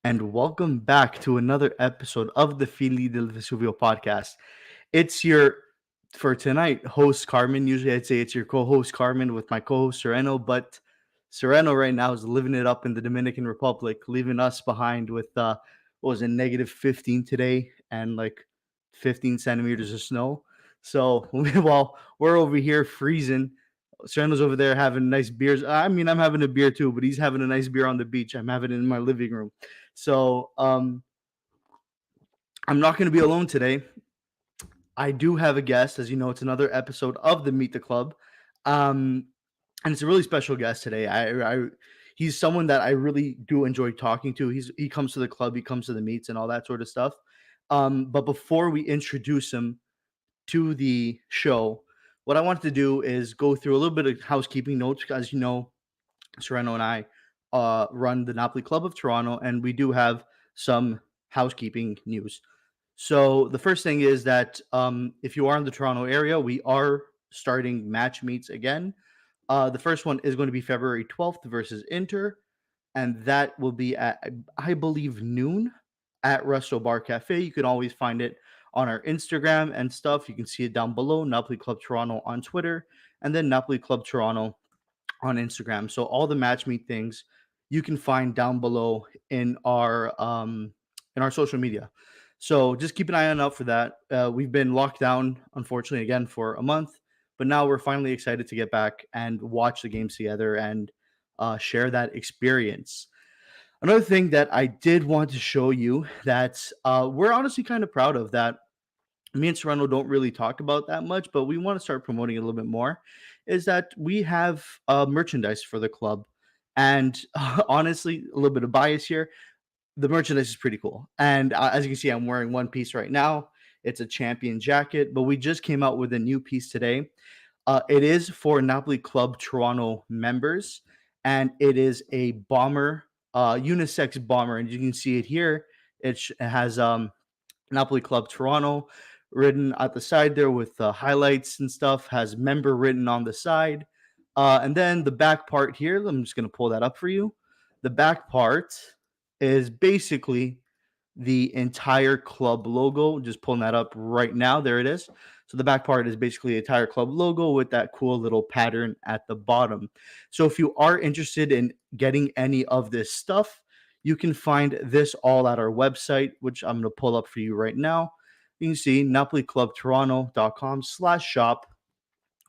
and welcome back to another episode of the Fili del Vesuvio podcast. It's your, for tonight, host Carmen. Usually I'd say it's your co host Carmen with my co host Sereno, but Sereno right now is living it up in the Dominican Republic, leaving us behind with, what was it, negative 15 today and like 15 centimeters of snow. So while we're over here freezing, Sereno's over there having nice beers. I mean, I'm having a beer too, but he's having a nice beer on the beach. I'm having it in my living room. So I'm not going to be alone today. I do have a guest. As you know, it's another episode of the Meet the Club. Um, and it's a really special guest today. He's someone that I really do enjoy talking to. He comes to the club, he comes to the meets and all that sort of stuff. But before we introduce him to the show, what I wanted to do is go through a little bit of housekeeping notes. As you know, Sereno and I run the Napoli Club of Toronto, and we do have some housekeeping news. So the first thing is that if you are in the Toronto area, we are starting match meets again. The first one is going to be February 12th versus Inter, and that will be at, I believe, noon at Resto Bar Cafe. You can always find it on our Instagram and stuff. You can see it down below, Napoli Club Toronto on Twitter, and then Napoli Club Toronto on Instagram. So all the match meet things you can find down below in our social media. So just keep an eye on out for that. We've been locked down, unfortunately, again for a month, but now we're finally excited to get back and watch the games together and share that experience. Another thing that I did want to show you that we're honestly kind of proud of that me and Serrano don't really talk about that much, but we want to start promoting it a little bit more, is that we have merchandise for the club. And honestly, a little bit of bias here. The merchandise is pretty cool. And as you can see, I'm wearing one piece right now. It's a champion jacket, but we just came out with a new piece today. It is for Napoli Club Toronto members, and it is a bomber, unisex bomber. And you can see it here. It has Napoli Club Toronto written at the side there with highlights and stuff, has member written on the side. And then the back part here, I'm just going to pull that up for you. The back part is basically the entire club logo. Just pulling that up right now. There it is. So the back part is basically the entire club logo with that cool little pattern at the bottom. So if you are interested in getting any of this stuff, you can find this all at our website, which I'm going to pull up for you right now. You can see napoliclubtoronto.com/shop,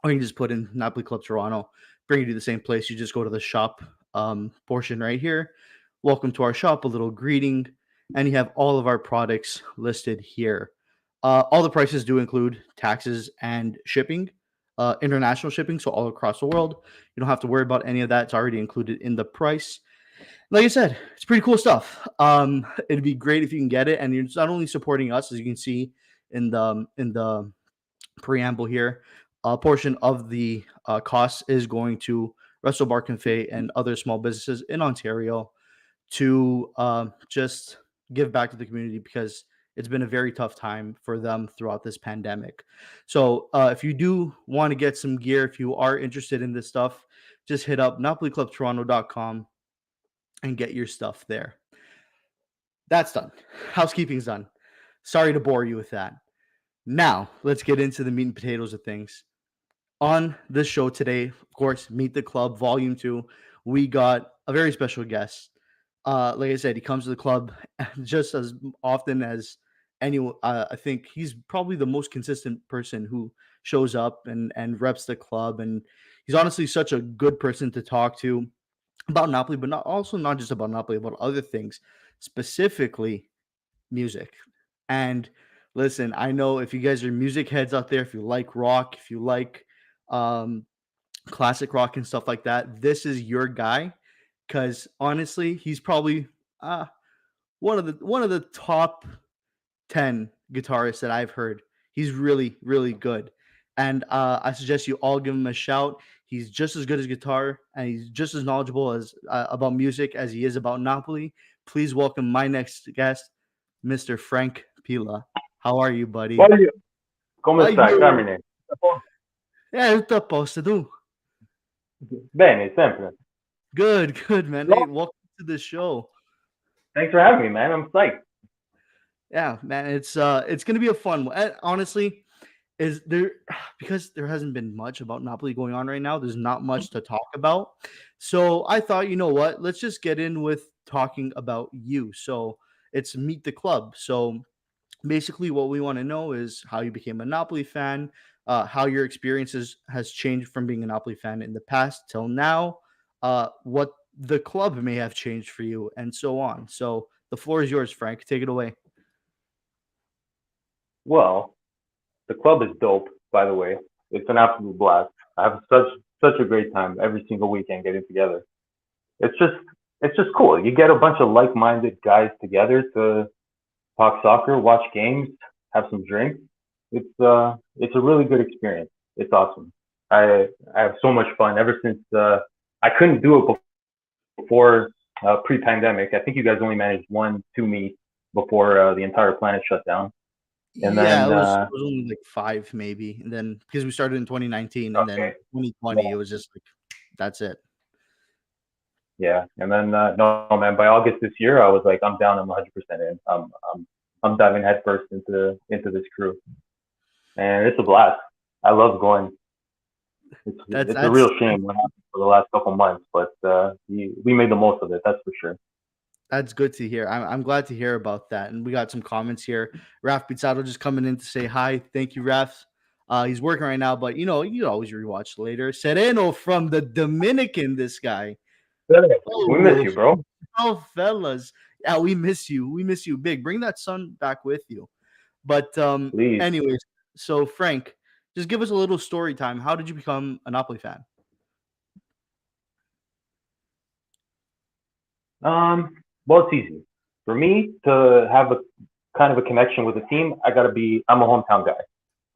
or you can just put in Napoli Club Toronto, bring you to the same place. You just go to the shop portion right here. Welcome to our shop, a little greeting, and you have all of our products listed here. All the prices do include taxes and shipping, international shipping, so all across the world. You don't have to worry about any of that. It's already included in the price. Like I said, it's pretty cool stuff. It'd be great if you can get it, and you're not only supporting us, as you can see in the preamble here. A portion of the cost is going to Russell Bar Cafe and other small businesses in Ontario to just give back to the community because it's been a very tough time for them throughout this pandemic. So if you do want to get some gear, if you are interested in this stuff, just hit up napoliclubtoronto.com and get your stuff there. That's done. Housekeeping's done. Sorry to bore you with that. Now, let's get into the meat and potatoes of things. On this show today, of course, Meet the Club Volume 2, we got a very special guest. Like I said, he comes to the club just as often as anyone. I think he's probably the most consistent person who shows up and reps the club. And he's honestly such a good person to talk to about Napoli, but not just about Napoli, about other things, specifically music. And listen, I know if you guys are music heads out there, if you like rock, if you like um, classic rock and stuff like that, this is your guy. Because honestly, he's probably uh, one of the top 10 guitarists that I've heard. He's really, really good. And I suggest you all give him a shout. He's just as good as guitar, and he's just as knowledgeable as about music as he is about Napoli. Please welcome my next guest, Mr. Frank Pila. How are you, buddy? Voglio... Come stai, Aiuto! Carmine? Tutto a posto, tu? Bene, sempre. Good, good, man. Hey, No, welcome to the show. Thanks for having me, man. I'm psyched. Yeah, man, it's gonna be a fun one. Honestly, is there because there hasn't been much about Napoli going on right now. There's not much to talk about. So I thought, you know what? Let's just get in with talking about you. So it's meet the club. So basically, what we want to know is how you became a Napoli fan, how your experiences has changed from being a Napoli fan in the past till now, what the club may have changed for you, and so on. So the floor is yours, Frank. Take it away. Well, the club is dope, by the way. It's an absolute blast. I have such a great time every single weekend getting together. It's just it's just cool. You get a bunch of like-minded guys together to talk soccer, watch games, have some drinks. It's a really good experience. It's awesome. I have so much fun ever since I couldn't do it before pre-pandemic. I think you guys only managed one, two meets before the entire planet shut down. And Yeah, then it was only like 5 maybe, and then because we started in 2019 and then okay, 2020, yeah, it was just like, that's it. yeah, and then no, man. By August this year, I was like, I'm down. I'm 100% in. I'm diving headfirst into this crew, and it's a blast. I love going. That's It's a real that's shame what happened for the last couple months, but we made the most of it. That's for sure. That's good to hear. I'm glad to hear about that. And we got some comments here. Raf Pizzato just coming in to say hi. Thank you, Raf. He's working right now, but you always rewatch later. Sereno from the Dominican, this guy. We miss Oh, you, bro. oh, fellas. Yeah, we miss you. We miss you big. Bring that son back with you. But Please. anyways, so Frank, just give us a little story time. How did you become a Napoli fan? Well, it's easy for me to have a kind of a connection with a team. I'm a hometown guy.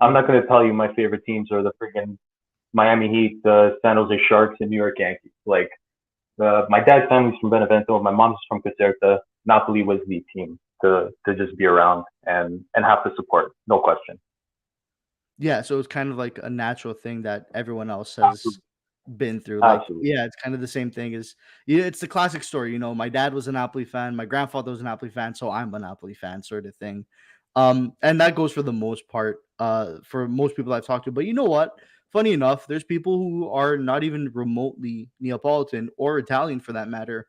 I'm not going to tell you my favorite teams are the freaking Miami Heat, the San Jose Sharks, and New York Yankees. Like my dad's family's from Benevento, my mom's from Caserta. Napoli was the team to just be around and have to support, no question. Yeah, so it's kind of like a natural thing that everyone else has Absolutely, been through. Like, absolutely. yeah, it's kind of the same thing as yeah, it's the classic story. My dad was a Napoli fan, my grandfather was a Napoli fan, so I'm a Napoli fan, sort of thing. And that goes for the most part, for most people I've talked to. But you know what? Funny enough, there's people who are not even remotely Neapolitan or Italian for that matter,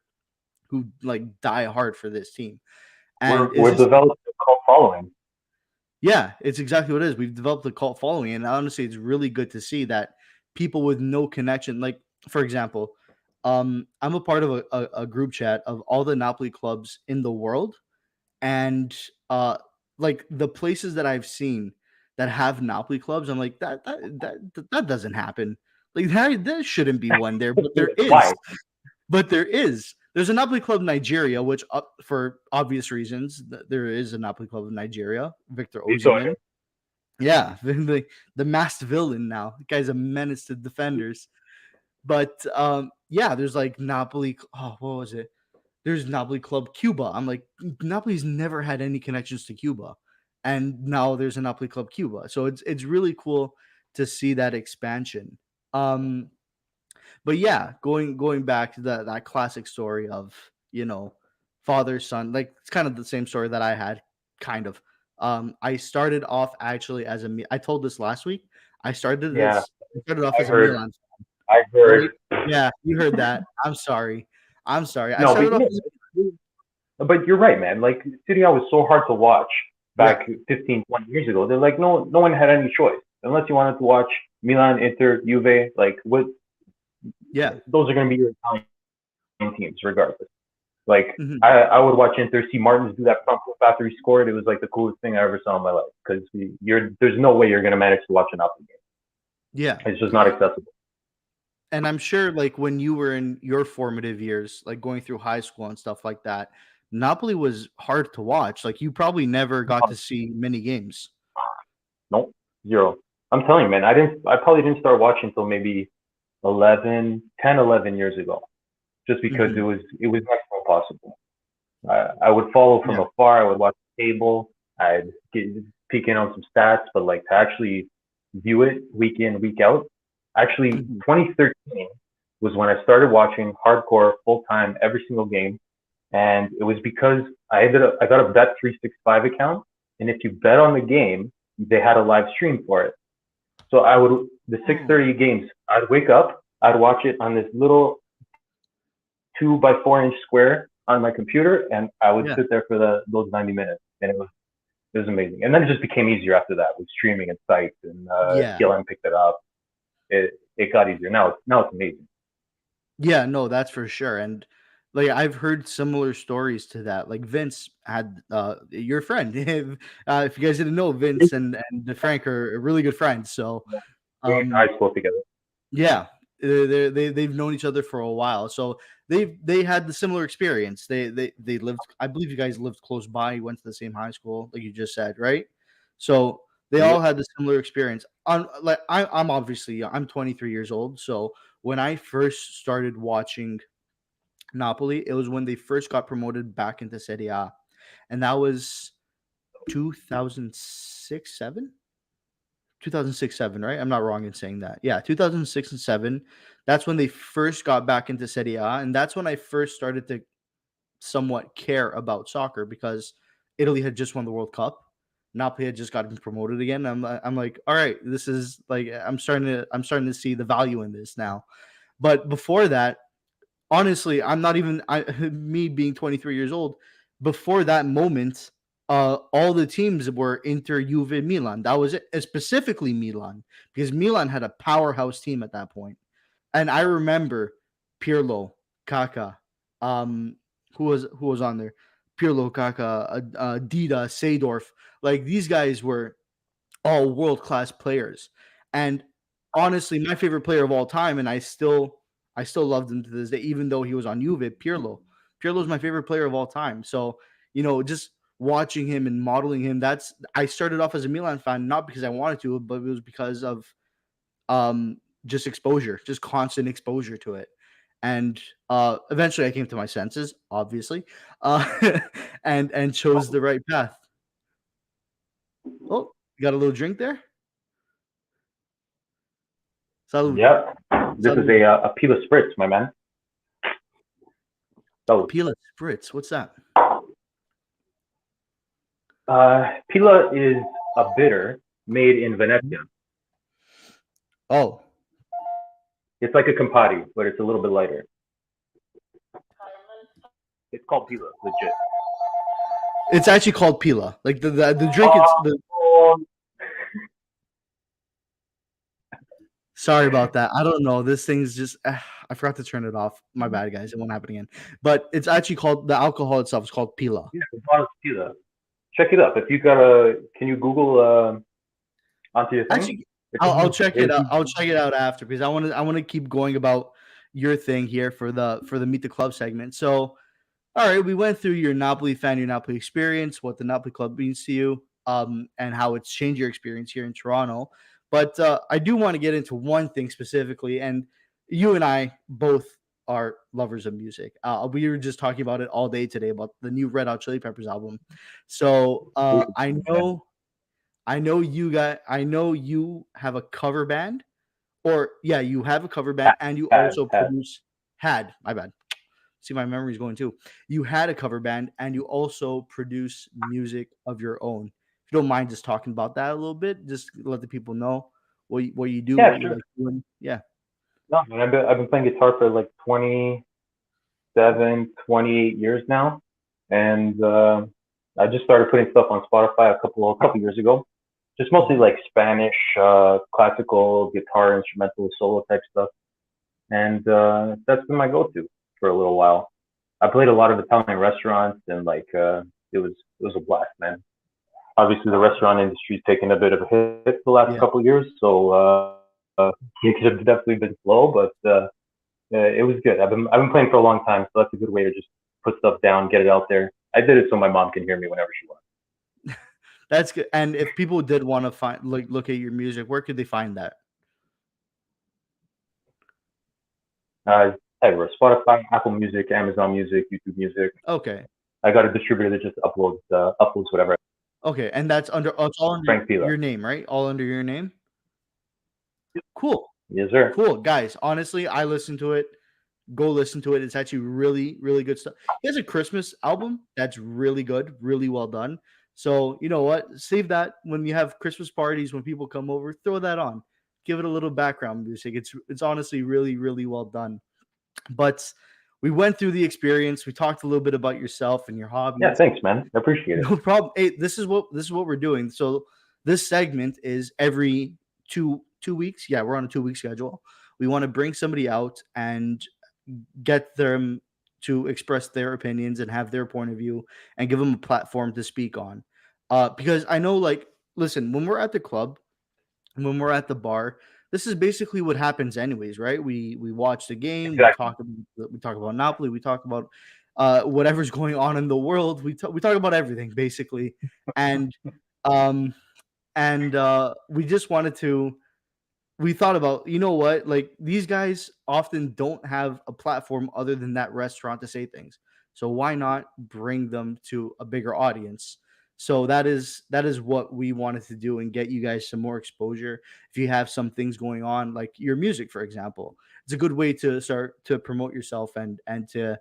who like die hard for this team. And is We're this developing a cult following. Yeah, it's exactly what it is. We've developed a cult following, and honestly, it's really good to see that people with no connection, like for example, I'm a part of a group chat of all the Napoli clubs in the world, and like the places that I've seen that have Napoli clubs, I'm like that doesn't happen. Like there shouldn't be one there, but there is. Why? But there is. There's a Napoli club in Nigeria, which, for obvious reasons, there is a Napoli club in Nigeria. Victor You saw Osimhen, yeah, the masked villain now. The guy's a menace to defenders. But yeah, there's like Napoli. Oh, what was it? There's Napoli Club Cuba. I'm like, Napoli's never had any connections to Cuba, and now there's a Napoli Club Cuba. So it's really cool to see that expansion. Um, but yeah, going back to that classic story of father son, like it's kind of the same story that I had, kind of. I started off actually as I told this last week. Yeah, I started off I as a heard. Milan, I heard. right? Yeah, you heard that. I'm sorry. I'm sorry. I No, started off as but you're right, man. Like City was so hard to watch yeah, back 15, 20 years ago. They're like no one had any choice unless you wanted to watch Milan, Inter, Juve. Like what? yeah. Those are going to be your Italian teams, regardless. Like Mhm. I would watch Inter, see Martins do that front flip after he scored. It was like the coolest thing I ever saw in my life because there's no way you're going to manage to watch an Napoli Yeah. game. It's just not accessible. And I'm sure, like, when you were in your formative years, like going through high school and stuff like that, Napoli was hard to watch. Like, you probably never got to see many games. Nope, zero. I'm telling you, man. I probably didn't start watching until maybe 11 years ago, just because Mhm. it was next to impossible. I would follow from Yeah. afar. I would watch the table. I'd get peek in on some stats, but like to actually view it week in, week out. Actually, Mhm. 2013 was when I started watching hardcore full time every single game. and it was because I got a Bet365 account, and if you bet on the game, they had a live stream for it. So I would the Oh, 6:30 games. I'd wake up, I'd watch it on this little 2 by 4 inch square on my computer, and I would yeah. sit there for those 90 minutes, and it was amazing. And then it just became easier after that with streaming and sites, and Yeah. TLM picked it up. It got easier. Now it's amazing. Yeah, no, that's for sure. And like I've heard similar stories to that. Like Vince had your friend. If you guys didn't know, Vince and Frank are really good friends. So We went to um high school together. yeah, they've known each other for a while. So they had the similar experience. They lived, I believe you guys lived close by, you went to the same high school, like you just said, right? So they Yep. all had the similar experience. On like I'm obviously I'm 23 years old. So when I first started watching Napoli, it was when they first got promoted back into Serie A, and that was 2006, 7? 2006, 7, right? I'm not wrong in saying that. Yeah, 2006 and 7. That's when they first got back into Serie A, and that's when I first started to somewhat care about soccer because Italy had just won the World Cup. Napoli had just gotten promoted again. I'm like, all right, this is like I'm starting to see the value in this now. But before that, honestly, I'm not even me being 23 years old. Before that moment, all the teams were Inter, Juve, Milan. That was it, specifically Milan, because Milan had a powerhouse team at that point. And I remember Pirlo, Kaká, um, who was on there? Pirlo, Kaká, Dida, Seedorf. Like these guys were all world class players. And honestly, my favorite player of all time, and I still loved him to this day, even though he was on Juve, Pirlo. Pirlo's my favorite player of all time. So, just watching him and modeling him, that's I started off as a Milan fan, not because I wanted to, but it was because of just exposure, just constant exposure to it. And eventually I came to my senses, obviously, and chose the right path. Oh, you got a little drink there? Salud. Yep. This is Salud. a Pila Spritz, my man. So, Pila Spritz. What's that? Pila is a bitter made in Venezia. Oh, It's like a Campari, but it's a little bit lighter. It's called Pila, legit. it's actually called Pila. Like the drink. It's Oh, the. Sorry about that. I don't know. This thing's just. I forgot to turn it off. My bad, guys. It won't happen again. But it's actually called, the alcohol itself is called Pila. yeah, the bottle's Pila. Check it up. If you can you Google onto your thing? Actually, It's a I'll huge, check it it's out. huge. I'll check it out after, because I want to keep going about your thing here for the Meet the Club segment. So, all right, we went through your Napoli fan, your Napoli experience, what the Napoli club means to you, and how it's changed your experience here in Toronto. But I do want to get into one thing specifically, and you and I both are lovers of music. We were just talking about it all day today about the new Red Hot Chili Peppers album. So Man. I know you have a cover band, or yeah, you have a cover band, Had, and you had, also had. produce had my bad. See, my memory's going too. You had a cover band, and you also produce music of your own. If you don't mind just talking about that a little bit, just let the people know what you do, Yeah, what you sure. like doing. Yeah. No, man, I've been playing guitar for like 27, 28 years now, and I just started putting stuff on Spotify a couple years ago. Just mostly Mhm. like Spanish, classical guitar, instrumental, solo type stuff, and that's been my go-to for a little while. I played a lot of Italian restaurants, and like it was a blast, man. Obviously, the restaurant industry's taken a bit of a hit the last Yeah. couple of years, so it could have definitely been slow, but it was good. I've been playing for a long time, so that's a good way to just put stuff down, get it out there. I did it so my mom can hear me whenever she wants. That's good. And if people did want to find look at your music, where could they find that? Everywhere: Spotify, Apple Music, Amazon Music, YouTube Music. Okay. I got a distributor that just uploads whatever. Okay. And that's it's all under Frank Pila. your name, right? All under your name. Cool. Yes, sir. Cool. Guys, honestly, I listened to it. Go listen to it. It's actually really, really good stuff. He has a Christmas album that's really good, really well done. So you know what? Save that when you have Christmas parties, when people come over, throw that on. Give it a little background music. It's honestly really, really well done. But we went through the experience. We talked a little bit about yourself and your Yeah, hobbies. thanks, man. I appreciate it. No problem. Hey, this is what we're doing. So this segment is every two weeks. Yeah, we're on a 2 week schedule. We want to bring somebody out and get them to express their opinions and have their point of view and give them a platform to speak on. Because I know, like, listen, when we're at the club, when we're at the bar, this is basically what happens anyways, right? We watch the game, Exactly. we talk about Napoli, we talk about whatever's going on in the world. We talk about everything basically, and um we just wanted to we thought about, you know what, like these guys often don't have a platform other than that restaurant to say things. So why not bring them to a bigger audience? So that is what we wanted to do and get you guys some more exposure. If you have some things going on, like your music, for example, it's a good way to start to promote yourself and to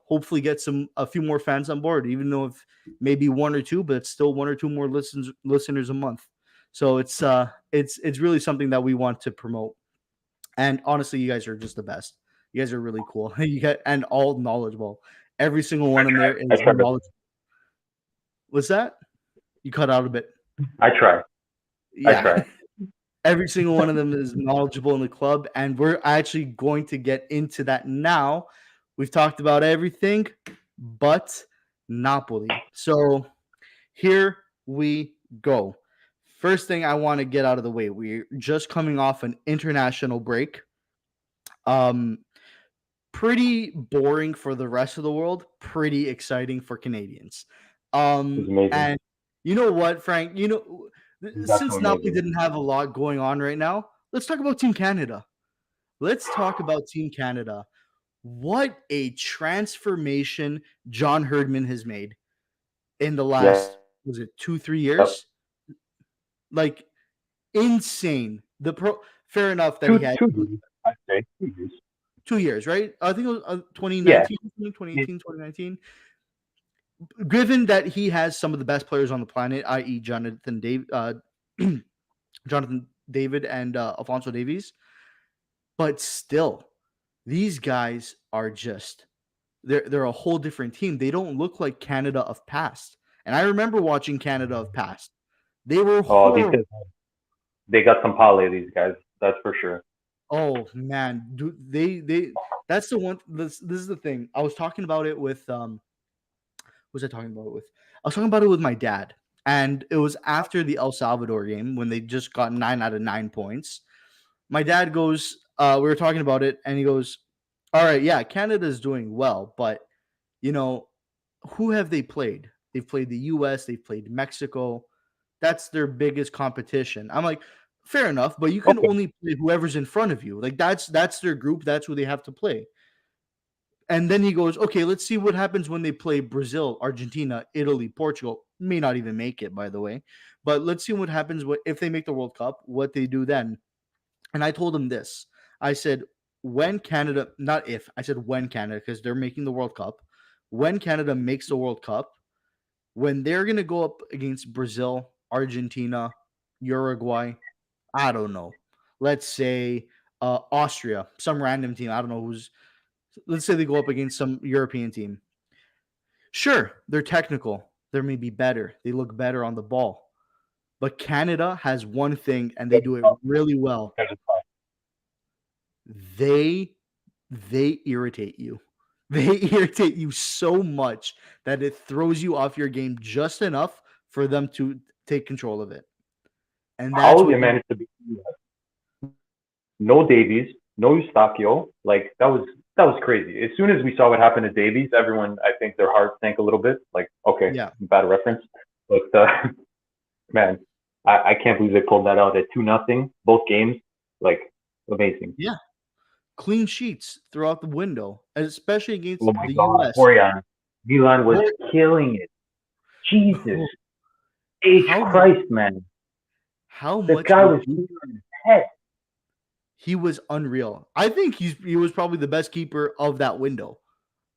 hopefully get a few more fans on board, even though if maybe one or two, but it's still one or two more listeners a month. So it's really something that we want to promote. And honestly, you guys are just the best. You guys are really cool. You get and all knowledgeable. Every single one in there I is try. knowledgeable. What's that? You cut out a bit. I try. I Yeah. try. Every single one of them is knowledgeable in the club, and we're actually going to get into that now. We've talked about everything but Napoli. So here we go. First thing I want to get out of the way. We're just coming off an international break. Um, Pretty boring for the rest of the world, pretty exciting for Canadians. It's amazing. And you know what, Frank? It's Since absolutely Napoli amazing. didn't have a lot going on right now, let's talk about Team Canada. Let's talk about Team Canada. What a transformation John Herdman has made in the Yeah. last, was it 2, 3 Yep. years? Like insane. Fair enough that he Two had two years, I'd say. 2 years. 2 years, right? I think it was Yeah. 2019, 2018, 2019. Given that he has some of the best players on the planet, i.e., Jonathan David and Alfonso Davies, but still, these guys are just they're a whole different team. They don't look like Canada of past. And I remember watching Canada of past. They were Oh, these horrible. guys, they got some parlay. These guys, that's for sure. Oh man, dude, they that's the one. This is the thing. I was talking about it with who was I talking about it with? I was talking about it with my dad, and it was after the El Salvador game when they just got 9 out of 9 points. My dad goes, we were talking about it, and he goes, "All right, yeah, Canada's doing well, but you know, who have they played? They've played the U.S., they've played Mexico. That's their biggest competition." I'm like, fair enough, but you can Okay. only play whoever's in front of you. Like that's their group. That's who they have to play. And then he goes, okay, let's see what happens when they play Brazil, Argentina, Italy, Portugal. May not even make it, by the way. But let's see what happens if they make the World Cup, what they do then. And I told him this. I said, when Canada, not if, I said when Canada, because they're making the World Cup. When Canada makes the World Cup, when they're going to go up against Brazil, Argentina, Uruguay, I don't know. Let's say Austria, some random team. I don't know who's. Let's say they go up against some European team. Sure, they're technical. They may be better. They look better on the ball. But Canada has one thing, and they do it really well. They they irritate you. They irritate you so much that it throws you off your game just enough for them to take control of it. And that's How they what you managed to be no Davies, no Eustachio, like that was crazy. As soon as we saw what happened to Davies, everyone, I think their heart sank a little bit. Like, okay, yeah. bad reference, but man, I can't believe they pulled that out at 2-0 both games. Like, amazing. Yeah. Clean sheets throughout the window, especially against Oh my the God, US. Orion, Milan was Boy, killing it. Jesus H how much Christ, man, how the much guy would was you on his head. He was unreal. I think he was probably the best keeper of that window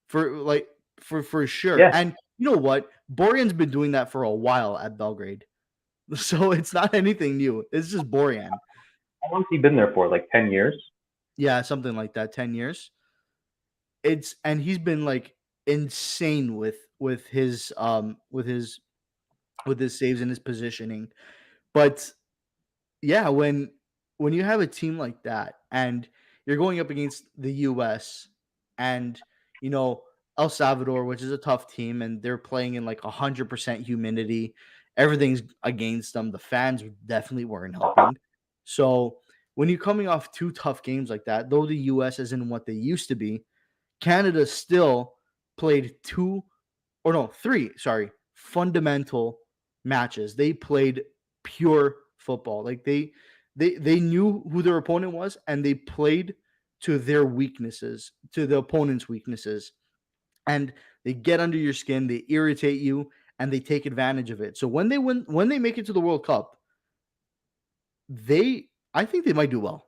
for like for sure. Yeah. And you know what? Borjan's been doing that for a while at Belgrade. So it's not anything new. It's just Borjan. How long has he been there for? Like 10 years? Yeah, something like that, 10 years. It's and he's been like insane with his saves and his positioning. But yeah, when you have a team like that and you're going up against the US and you know El Salvador, which is a tough team, and they're playing in like 100% humidity, everything's against them. The fans definitely weren't helping. So when you're coming off two tough games like that, though the US isn't what they used to be, Canada still played two or no, three, sorry, fundamental matches. They played pure football. Like they knew who their opponent was and they played to their weaknesses, to the opponent's weaknesses. And they get under your skin, they irritate you, and they take advantage of it. So when they make it to the World Cup, I think they might do well.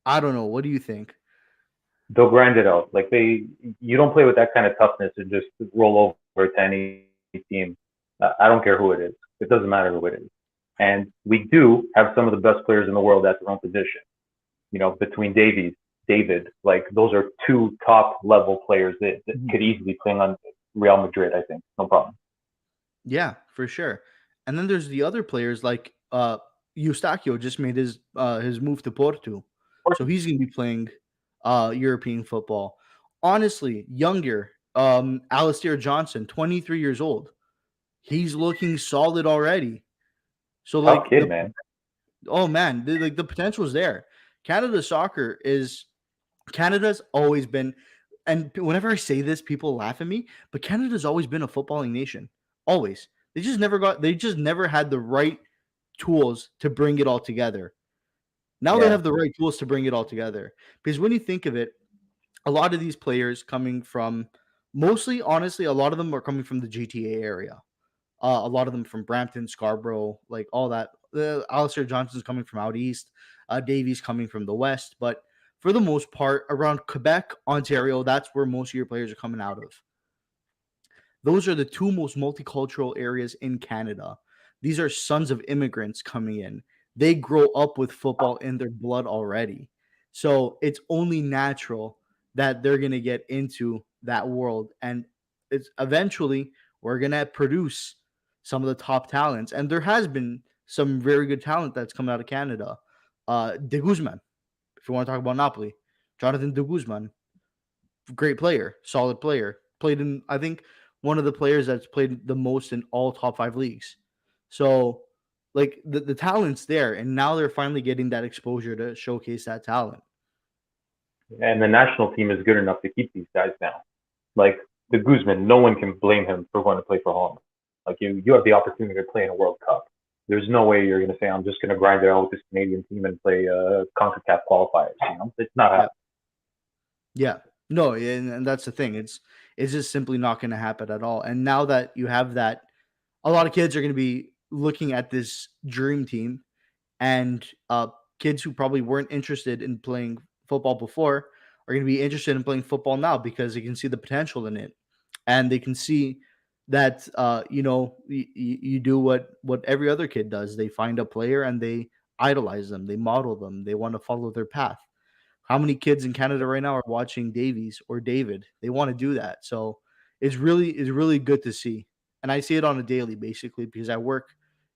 I don't know. What do you think? They'll grind it out. Like you don't play with that kind of toughness and just roll over to any team. I don't care who it is. It doesn't matter who it is. And we do have some of the best players in the world at their own position. You know, between David, like those are two top level players that could easily play on Real Madrid. I think no problem. Yeah, for sure. And then there's the other players like Eustachio just made his move to Porto. So he's going to be playing European football. Honestly, younger Alistair Johnson, 23 years old. He's looking solid already. So Tough like kid, man. oh man, like the potential is there. Canada's always been, and whenever I say this, people laugh at me, but Canada's always been a footballing nation. Always. They just never had the right tools to bring it all together. Now they Yeah. have the right tools to bring it all together. Because when you think of it, a lot of these players coming from mostly, honestly, a lot of them are coming from the GTA area. A lot of them from Brampton, Scarborough, like all that. Alistair Johnson's coming from out east. Davies coming from the west. But for the most part, around Quebec, Ontario, that's where most of your players are coming out of. Those are the two most multicultural areas in Canada. These are sons of immigrants coming in. They grow up with football in their blood already. So it's only natural that they're going to get into that world. And it's eventually we're going to produce some of the top talents. And there has been some very good talent that's come out of Canada. De Guzman, if you want to talk about Napoli, Jonathan De Guzman, great player, solid player. Played in, I think, one of the players that's played the most in all top five leagues. So, like the talent's there, and now they're finally getting that exposure to showcase that talent. And the national team is good enough to keep these guys now. Like the Guzman, no one can blame him for going to play for Holland. Like you have the opportunity to play in a World Cup. There's no way you're going to say I'm just going to grind it out with this Canadian team and play CONCACAF qualifiers. You know, it's not happening. Yeah, no, and that's the thing. It's just simply not going to happen at all. And now that you have that, a lot of kids are going to be looking at this dream team, and kids who probably weren't interested in playing football before are going to be interested in playing football now because they can see the potential in it, and they can see that you do what every other kid does. They find a player and they idolize them, they model them, they want to follow their path. How many kids in Canada right now are watching Davies or David? They want to do that. So it's really good to see. And I see it on a daily basically because I work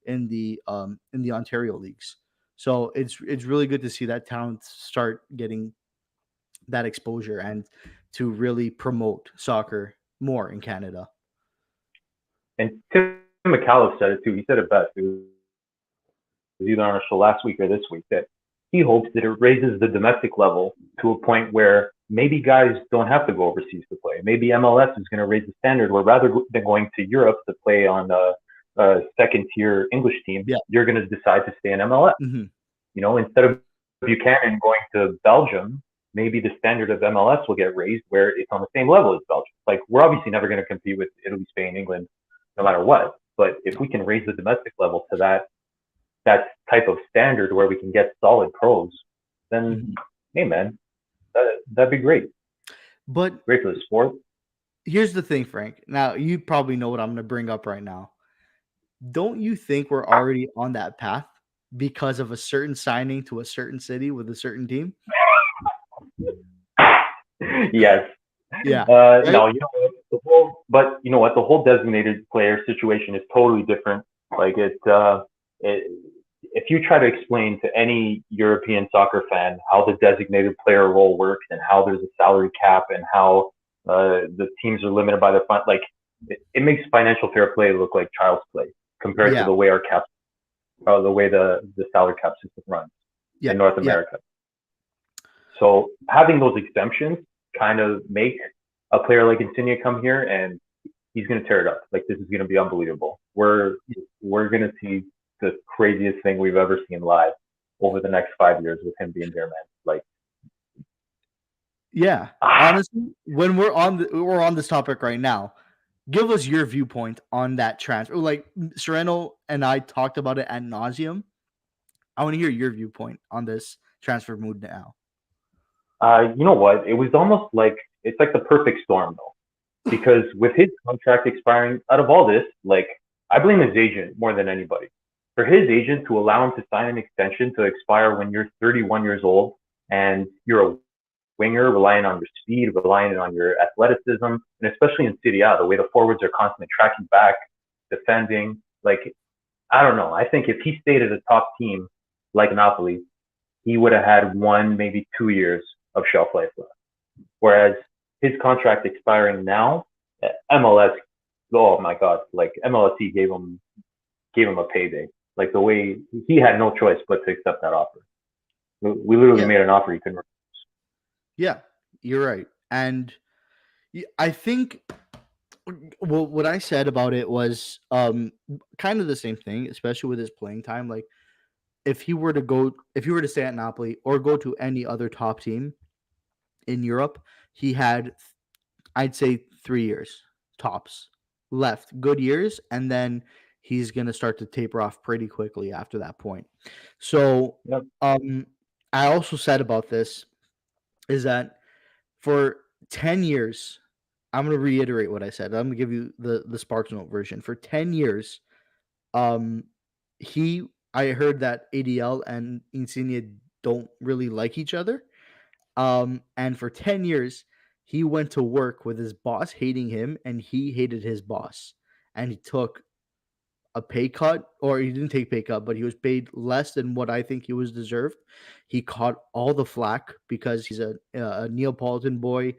in the Ontario leagues. So it's really good to see that talent start getting that exposure and to really promote soccer more in Canada. And Tim McAuliffe said it too. He said it best. It was either on a show last week or this week that he hopes that it raises the domestic level to a point where maybe guys don't have to go overseas to play. Maybe MLS is going to raise the standard where rather than going to Europe to play on a second tier English team, you're going to decide to stay in MLS. Mm-hmm. You know, instead of Buchanan going to Belgium, maybe the standard of MLS will get raised where it's on the same level as Belgium. Like we're obviously never going to compete with Italy, Spain, England, no matter what. But if we can raise the domestic level to that type of standard where we can get solid pros, then Mhm. hey man, that'd be great. But Great for the sport. here's the thing, Frank. Now, you probably know what I'm going to bring up right now. Don't you think we're already on that path because of a certain signing to a certain city with a certain team? Yes. Yeah, right? No, you know what? But you know what? The whole designated player situation is totally different. Like it, if you try to explain to any European soccer fan how the designated player role works and how there's a salary cap and how the teams are limited by the fund, like it makes financial fair play look like child's play compared to Yeah, the way the way the salary cap system runs yeah, in North yeah, America. So having those exemptions kind of make a player like Insigne come here and he's going to tear it up. Like this is going to be unbelievable. We're going to see the craziest thing we've ever seen live over the next 5 years with him being there, man. Like, yeah. ah, Honestly, when we're on this topic right now, give us your viewpoint on that transfer. Like Sereno and I talked about it ad nauseum. I want to hear your viewpoint on this transfer mood now. you know what? It was almost like it's like the perfect storm though, because with his contract expiring, out of all this, like I blame his agent more than anybody. For his agent to allow him to sign an extension to expire when you're 31 years old and you're a winger, relying on your speed, relying on your athleticism, and especially in Serie A, the way the forwards are constantly tracking back, defending. Like, I don't know. I think if he stayed at a top team like Napoli, he would have had 1, maybe 2 years of shelf life left. Whereas his contract expiring now, MLS, oh my God, like MLSE gave him a payday. Like the way he had no choice but to accept that offer. We literally Yeah, made an offer he couldn't. yeah, you're right. And I think well, what I said about it was kind of the same thing, especially with his playing time. Like if he were to stay at Napoli or go to any other top team in Europe, he had I'd say 3 years tops left, good years, and then he's gonna start to taper off pretty quickly after that point. So Yep. um I also said about this is that for 10 years, I'm going to reiterate what I said. I'm going to give you the Sparks Note version. For 10 years, um he I heard that ADL and Insigne don't really like each other. And for 10 years, he went to work with his boss hating him and he hated his boss. And he took a pay cut, or he didn't take pay cut, but he was paid less than what I think he was deserved. He caught all the flack because he's a Neapolitan boy,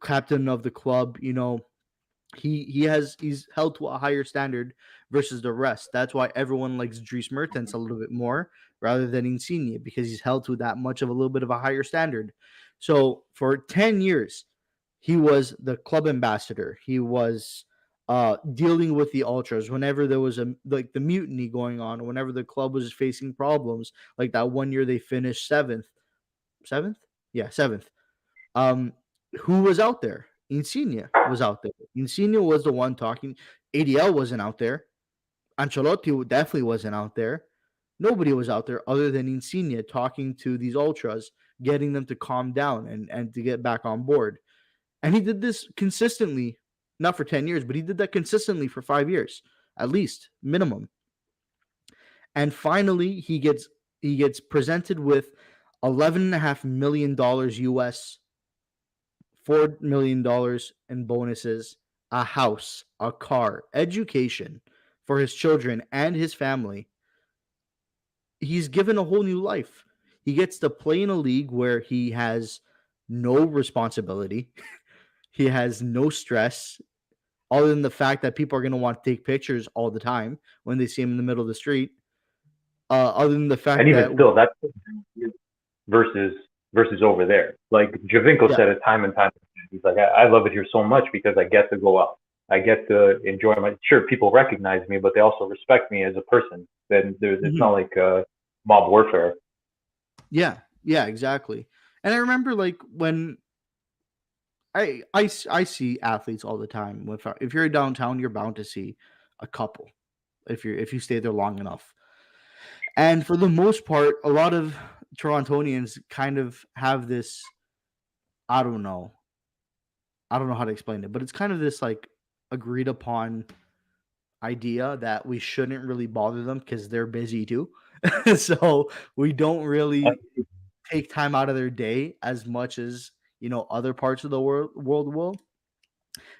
captain of the club. You know, he's held to a higher standard versus the rest. That's why everyone likes Dries Mertens a little bit more rather than Insigne because he's held to that much of a little bit of a higher standard. So for 10 years, he was the club ambassador. He was dealing with the ultras whenever there was a like the mutiny going on, or whenever the club was facing problems. Like that one year they finished seventh, yeah, seventh. Um, who was out there? Insigne was out there. Insigne was the one talking. ADL wasn't out there. Ancelotti definitely wasn't out there. Nobody was out there other than Insigne talking to these ultras, getting them to calm down and to get back on board. And he did this consistently, not for 10 years, but he did that consistently for 5 years, at least, minimum. And finally, he gets presented with $11.5 million US, $4 million in bonuses, a house, a car, education for his children and his family. He's given a whole new life. He gets to play in a league where he has no responsibility. He has no stress other than the fact that people are going to want to take pictures all the time when they see him in the middle of the street. Other than the And fact even that, still, that's versus versus over there. Like Javinko yeah, said it time and time again. He's like, I love it here so much because I get to go out. I get to enjoy my. Sure, people recognize me, but they also respect me as a person. Then it's mhm, not like mob warfare. yeah, yeah, exactly. And I remember like when I see athletes all the time. If you're downtown, you're bound to see a couple if you stay there long enough. And for the most part, a lot of Torontonians kind of have this. I don't know. I don't know how to explain it, but it's kind of this like agreed upon idea that we shouldn't really bother them because they're busy too. So we don't really take time out of their day as much as other parts of the world will.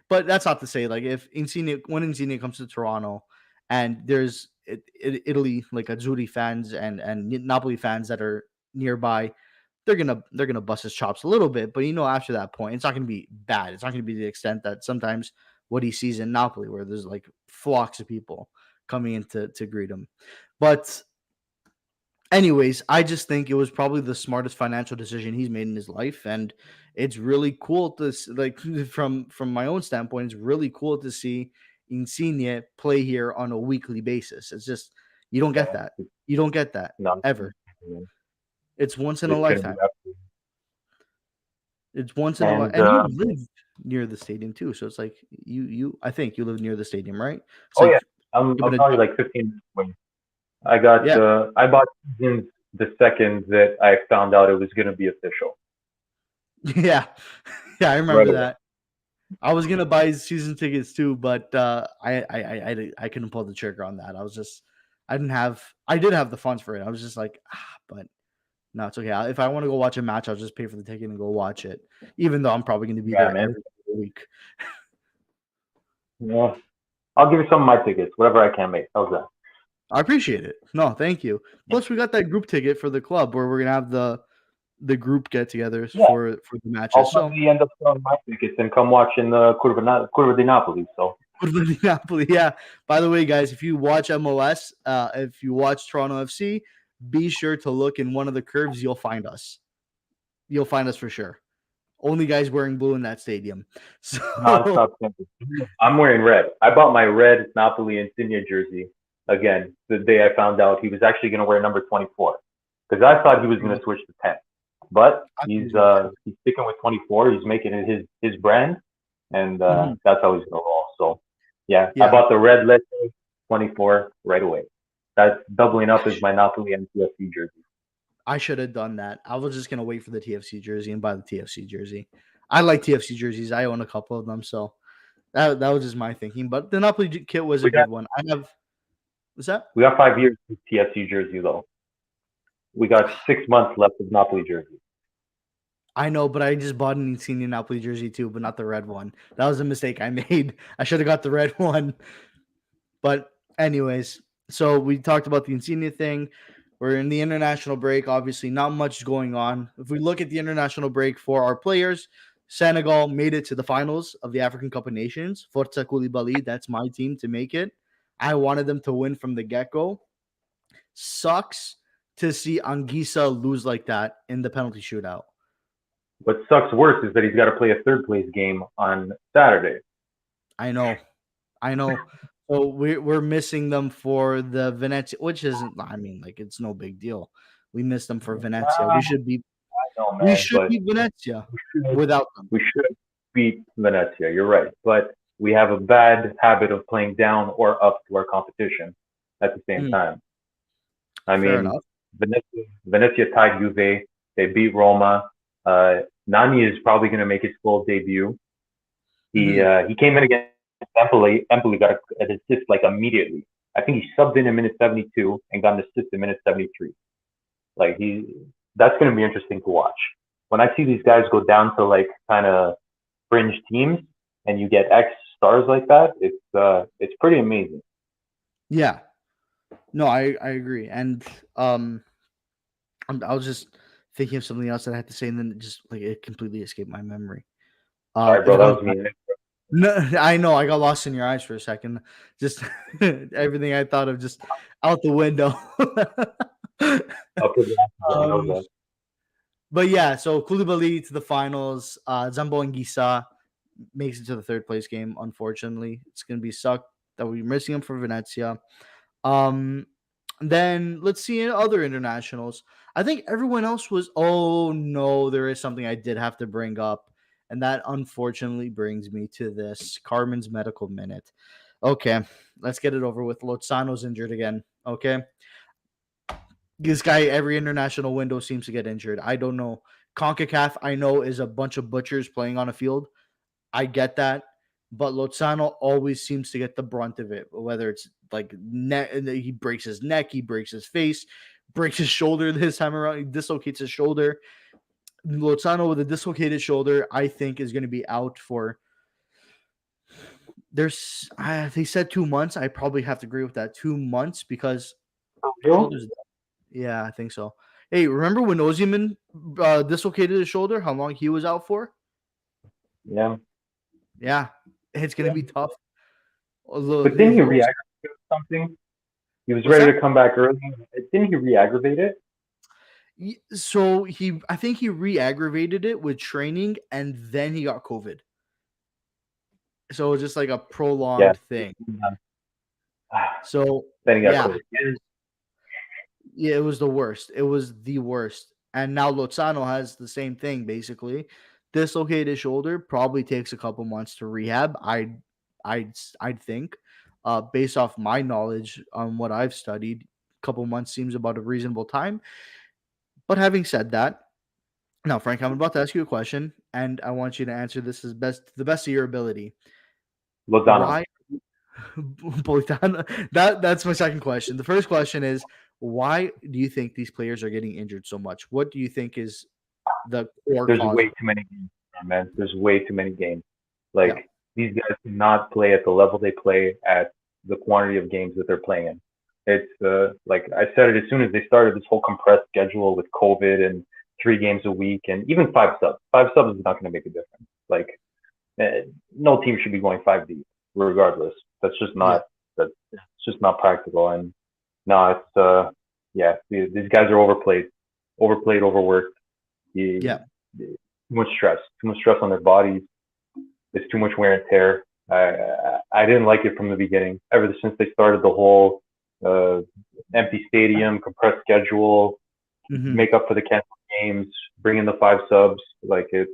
But that's not to say like if Insigne when Insigne comes to Toronto and there's Italy like Azzurri fans and Napoli fans that are nearby, they're gonna bust his chops a little bit. But after that point, it's not gonna be bad. It's not gonna be the extent that sometimes what he sees in Napoli, where there's like flocks of people coming in to greet him. But anyways, I just think it was probably the smartest financial decision he's made in his life, and it's really cool to like from my own standpoint. It's really cool to see Insigne play here on a weekly basis. It's just you don't get that. You don't get that No, ever. It's once in a it's gonna be lifetime. It's once in a life, and and you live near the stadium too. So it's like I think you live near the stadium, right? It's oh yeah, like I'm even a probably like 15 minutes away. yeah, I bought seasons the second that I found out it was gonna be official. yeah, yeah. I Right remember away. that. I was gonna buy season tickets too, but I couldn't pull the trigger on that. I did have the funds for it. I was just like, but no, it's okay. If I want to go watch a match, I'll just pay for the ticket and go watch it, even though I'm probably going to be Yeah, there man. every single week. Yeah. I'll give you some of my tickets, whatever I can make. How's that? I appreciate it. No, thank you. Plus, we got that group ticket for the club where we're gonna have the group get-togethers Yeah. for the I'll matches. So probably end up selling my tickets and come watch in the Curva di Napoli. So Napoli, yeah. By the way, guys, if you watch MLS, if you watch Toronto FC, be sure to look in one of the curves. You'll find us. You'll find us for sure. Only guys wearing blue in that stadium. So nonstop simple. I'm wearing red. I bought my red Napoli Insigne jersey again the day I found out he was actually going to wear number 24 because I thought he was going to switch to 10, but he's sticking with 24. He's making it his brand, and that's how he's going to roll. So yeah, I yeah, bought the red Lecce 24 right away. That's doubling up as my Napoli and TFC jersey. I should have done that. I was just gonna wait for the TFC jersey and buy the TFC jersey. I like TFC jerseys. I own a couple of them, so that was just my thinking. But the Napoli kit was a We got good one. I have. What's that? we got 5 years of TFC jersey though. We got 6 months left of Napoli jersey. I know, but I just bought an Insigne Napoli jersey too, but not the red one. That was a mistake I made. I should have got the red one. But anyways, so we talked about the Insigne thing. We're in the international break. Obviously, not much going on. If we look at the international break for our players, Senegal made it to the finals of the African Cup of Nations. Forza Koulibaly, that's my team to make it. I wanted them to win from the get-go. Sucks to see Anguissa lose like that in the penalty shootout. What sucks worse is that he's got to play a third place game on Saturday. I know. So we're missing them for the Venezia, which isn't. I mean, like it's no big deal. We missed them for Venezia. I know, We man, should but beat Venezia should, without them. we should beat Venezia. You're right, but we have a bad habit of playing down or up to our competition at the same time. I Fair mean, enough. Venezia tied Juve. They beat Roma. Nani is probably going to make his full debut. He came in against Empoli. Empoli got an assist like immediately. I think he subbed in minute 72 and got an assist in minute 73. Like that's going to be interesting to watch. When I see these guys go down to like kind of fringe teams and you get X stars like that, it's pretty amazing. Yeah. No, I agree. And I was just thinking of something else that I had to say, and then it completely escaped my memory. Sorry, If bro, it that comes was back, me. no, I know I got lost in your eyes for a second. Just everything I thought of just out the window. I'll put that. I know um, that. but yeah, so Koulibaly to the finals. Zambo Anguissa makes it to the third place game. Unfortunately, it's gonna be sucked that we're missing him for Venezia. Um, then let's see other internationals. I think everyone else was. Oh no, there is something I did have to bring up, and that unfortunately brings me to this Carmen's medical minute. Okay, let's get it over with. Lozano's injured again. Okay, This guy, every international window seems to get injured. I don't know. CONCACAF, I know, is a bunch of butchers playing on a field. I get that. But Lozano always seems to get the brunt of it, whether it's like he breaks his neck, he breaks his face, breaks his shoulder this time around, he dislocates his shoulder. Lozano with a dislocated shoulder, I think, is going to be out for. They said 2 months. I probably have to agree with that. 2 months because Real? shoulders. Yeah, I think so. Hey, remember when Ozyman dislocated his shoulder? How long he was out for? Yeah. Yeah, it's going to be tough. But didn't he re-aggravate something? He was What's ready that? to come back early. Didn't he re-aggravate it? So I think he re-aggravated it with training, and then he got COVID. So it was just like a Yeah. prolonged thing. Then So he got yeah, COVID. it was the worst. It was the worst. And now Lozano has the same thing basically. Dislocated shoulder probably takes a couple months to rehab. I'd think, based off my knowledge on what I've studied, a couple months seems about a reasonable time. But having said that, now Frank, I'm about to ask you a question, and I want you to answer this as the best of your ability. Lozano. Why that's my second question. The first question is, why do you think these players are getting injured so much? What do you think is the core There's cause way of too many games, man. There's way too many games. it? Yeah. Like these guys cannot play at the level they play at the quantity of games that they're playing in. It's like I said it as soon as they started this whole compressed schedule with COVID and 3 games a week and even 5 subs. 5 subs is not going to make a difference. Like no team should be going 5 deep, regardless. That's just Yeah. not it's just not practical. And no, it's yeah, these guys are overplayed, overworked. Yeah. Too much stress on their bodies. It's too much wear and tear. I didn't like it from the beginning. Ever since they started the whole uh, empty stadium, compressed schedule, Hmm. make up for the canceled games, bring in the 5 subs. Like it's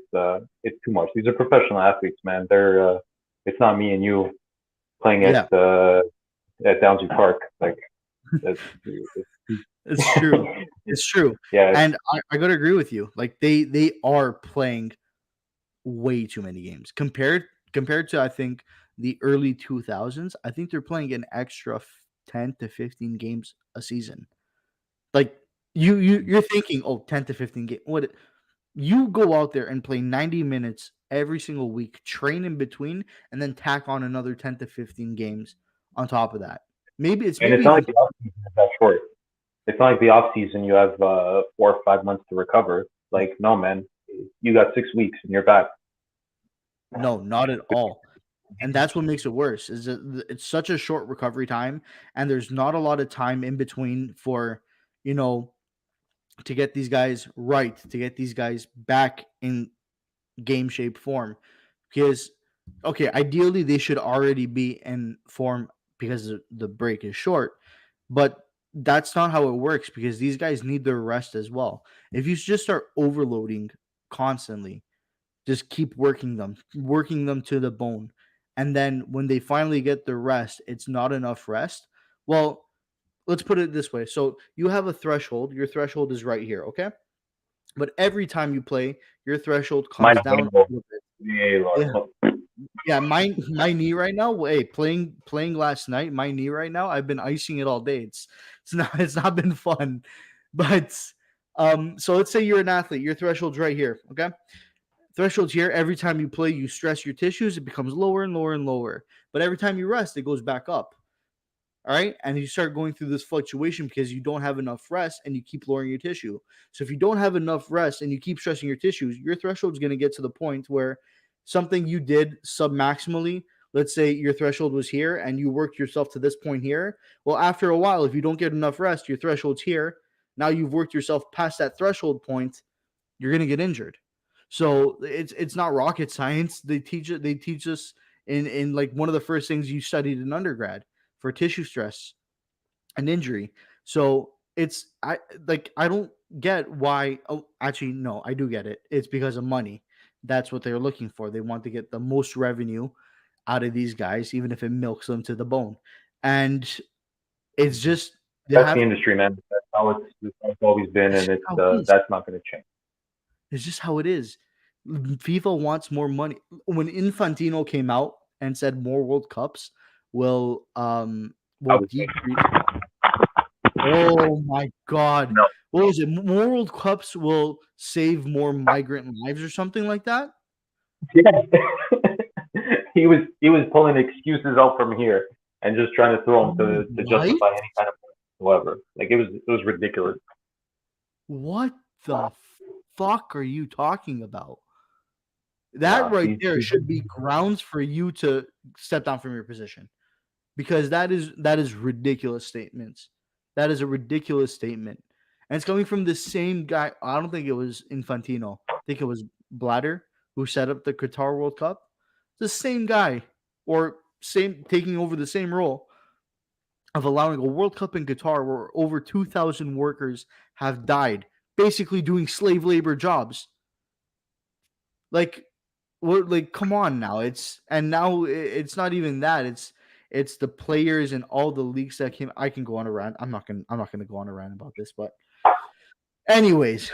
too much. These are professional athletes, man. They're it's not me and you playing Yeah. at Downsview Park. Like it's, It's true. It's true. yeah, And I gotta agree with you. Like they are playing way too many games compared to I think the early 2000s. I think they're playing an extra 10 to 15 games a season. Like you're thinking, oh, 10 to 15 games. What you go out there and play 90 minutes every single week, train in between, and then tack on another 10 to 15 games on top of that. and Maybe it's not even like the off season is that short. It's not like the off season you have 4 or 5 months to recover. Like no, man, you got 6 weeks and you're back. no, not at all. And that's what makes it worse is that it's such a short recovery time and there's not a lot of time in between for, you know, to get these guys right, to get these guys back in game shape form. Because okay, ideally they should already be in form because the break is short, but that's not how it works because these guys need their rest as well. If you just start overloading constantly, just keep working them to the bone. And then when they finally get the rest, it's not enough rest. Well, let's put it this way. So you have a threshold. Your threshold is right here, okay? But every time you play, your threshold Mine's comes way down a low. little bit. Way Yeah. low. Yeah, my knee right now. Hey, playing last night, my knee right now. I've been icing it all day. It's not been fun, but so let's say you're an athlete. Your threshold's right here. Okay, threshold's here. Every time you play, you stress your tissues. It becomes lower and lower and lower. But every time you rest, it goes back up. All right. And you start going through this fluctuation because you don't have enough rest and you keep lowering your tissue. So if you don't have enough rest and you keep stressing your tissues, your threshold is going to get to the point where something you did submaximally, let's say your threshold was here and you worked yourself to this point here. Well, after a while, if you don't get enough rest, your threshold's here. Now you've worked yourself past that threshold point, you're going to get injured. So it's not rocket science. They teach us in like one of the first things you studied in undergrad for tissue stress and injury. So I don't get why. Oh, actually, no, I do get it. It's because of money. That's what they're looking for. They want to get the most revenue out of these guys, even if it milks them to the bone. And it's just they That's the have industry, man. It's always been, It's and just how it is. that's not going to change. It's just how it is. FIFA wants more money. When Infantino came out and said more World Cups I will was like, decrease. Oh my god. no, What was it? More World Cups will save more migrant lives or something like that? yeah. He was pulling excuses out from here and just trying to throw them to What? justify any kind of point whatsoever. Like it was ridiculous. What the fuck are you talking about? That Yeah, right he's there he's should be grounds for you to step down from your position because that is ridiculous statements. That is a ridiculous statement. And it's coming from the same guy. I don't think it was Infantino. I think it was Blatter who set up the Qatar World Cup. The same guy or same taking over the same role of allowing a World Cup in Qatar where over 2,000 workers have died, basically doing slave labor jobs. Like, what? Like, come on now. It's not even that. It's the players and all the leaks that came. I can go on a rant. I'm not gonna go on a rant about this, but anyways,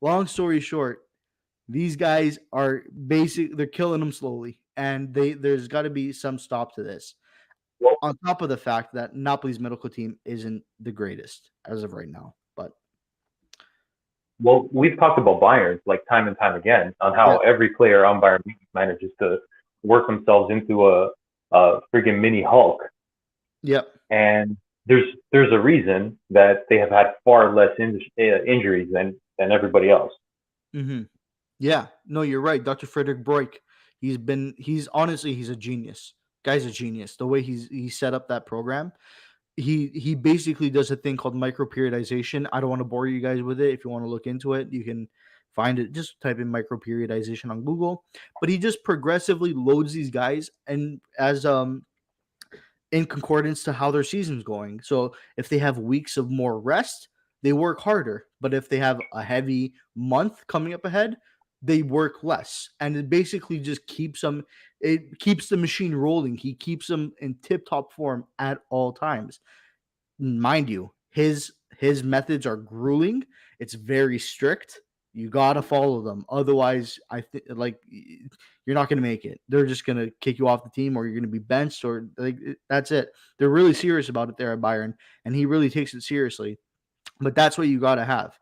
long story short, these guys are basic. They're killing them slowly, and there's got to be some stop to this. well, On top of the fact that Napoli's medical team isn't the greatest as of right now. But well, we've talked about Bayern like time and time again on how yeah, every player on Bayern Munich manages to work themselves into a friggin' mini Hulk, yep. and there's a reason that they have had far less injuries than everybody else. Hmm. Yeah, no, you're right. Dr. Frederick Broik, he's honestly, he's a genius. Guy's a genius. The way he set up that program, he basically does a thing called micro periodization. I don't want to bore you guys with it. If you want to look into it, you can find it. Just type in micro periodization on Google. But he just progressively loads these guys and as in concordance to how their season's going. So if they have weeks of more rest, they work harder. But if they have a heavy month coming up ahead, they work less. And it basically just keeps them, it keeps the machine rolling. He keeps them in tip top form at all times. Mind you, his methods are grueling. It's very strict. You gotta follow them. Otherwise, I think like you're not gonna make it. They're just gonna kick you off the team, or you're gonna be benched, or like that's it. They're really serious about it there at Bayern, and he really takes it seriously. But that's what you gotta have.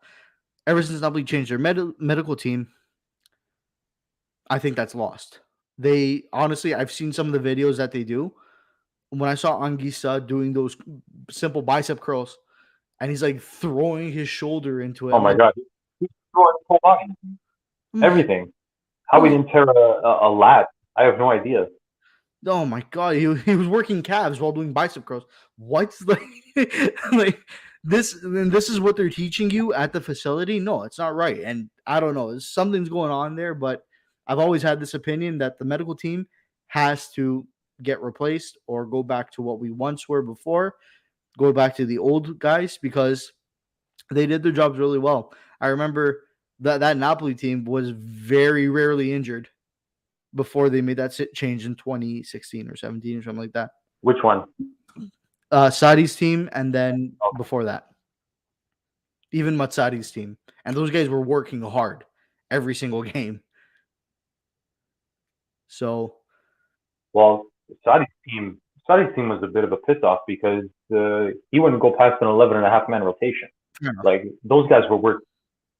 Ever since Napoli changed their medical team, I think that's lost. They honestly, I've seen some of the videos that they do. When I saw Anguissa doing those simple bicep curls, and he's like throwing his shoulder into it. Oh I'm my like, god, he's throwing his whole body, I'm like, everything. How he what? didn't tear a lat, I have no idea. Oh my god, he was working calves while doing bicep curls. What? Like this is what they're teaching you at the facility? No, it's not right. And I don't know, something's going on there, but I've always had this opinion that the medical team has to get replaced or go back to what we once were before, go back to the old guys because they did their jobs really well. I remember that Napoli team was very rarely injured before they made that change in 2016 or 17 or something like that. Which one? Sadi's team, and then Okay. before that, even Matsari's team, and those guys were working hard every single game. So Well, Saudi's team, Saudi's team was a bit of a piss off because he wouldn't go past an 11 and a half man rotation. fair enough. Like those guys were worked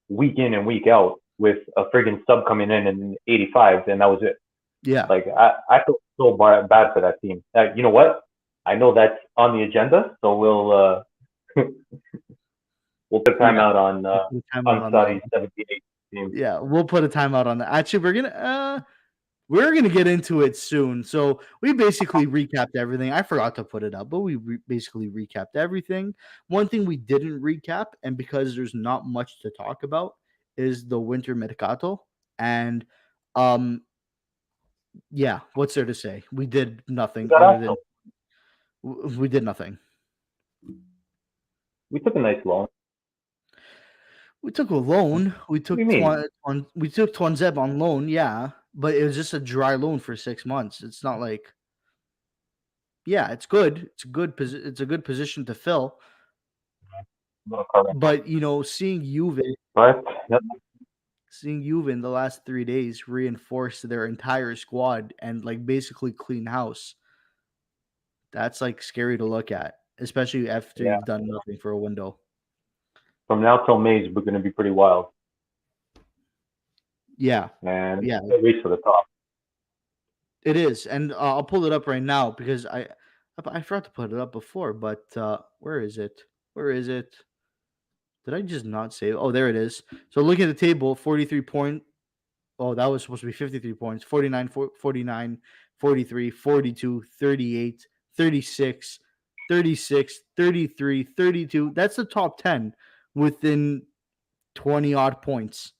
week in and week out with a friggin' sub coming in 85, and that was it. Yeah, Like I feel so bad for that team. You know what? I know that's on the agenda, so we'll put yeah. timeout We'll put a timeout on on that. Saudi's 78 team. Yeah, we'll put a timeout on that. Actually, we're gonna get into it soon. So we basically recapped everything. I forgot to put it up, but we basically recapped everything. One thing we didn't recap, and because there's not much to talk about, is the winter mercato. And um, yeah, what's there to say? We did We nothing got other than Axel. we did nothing. We took a nice loan. We took a loan. What do you mean? We took Twanzeb on loan, yeah, but it was just a dry loan for 6 months. It's not like yeah, it's good. It's a good position to fill. But seeing Juve, But yep, in the last 3 days reinforce their entire squad and like basically clean house. That's like scary to look at, especially after yeah. you've done nothing for a window. From now till May is going to be pretty wild, Yeah, and yeah, it's a race to the top. it is, and I'll pull it up right now because I forgot to put it up before, but where is it? Where is it? Did I just not save? Oh, there it is. So look at the table, 43 point. Oh, that was supposed to be 53 points. 49, 49, 43, 42, 38, 36, 36, 33, 32. That's the top 10 within 20 odd points.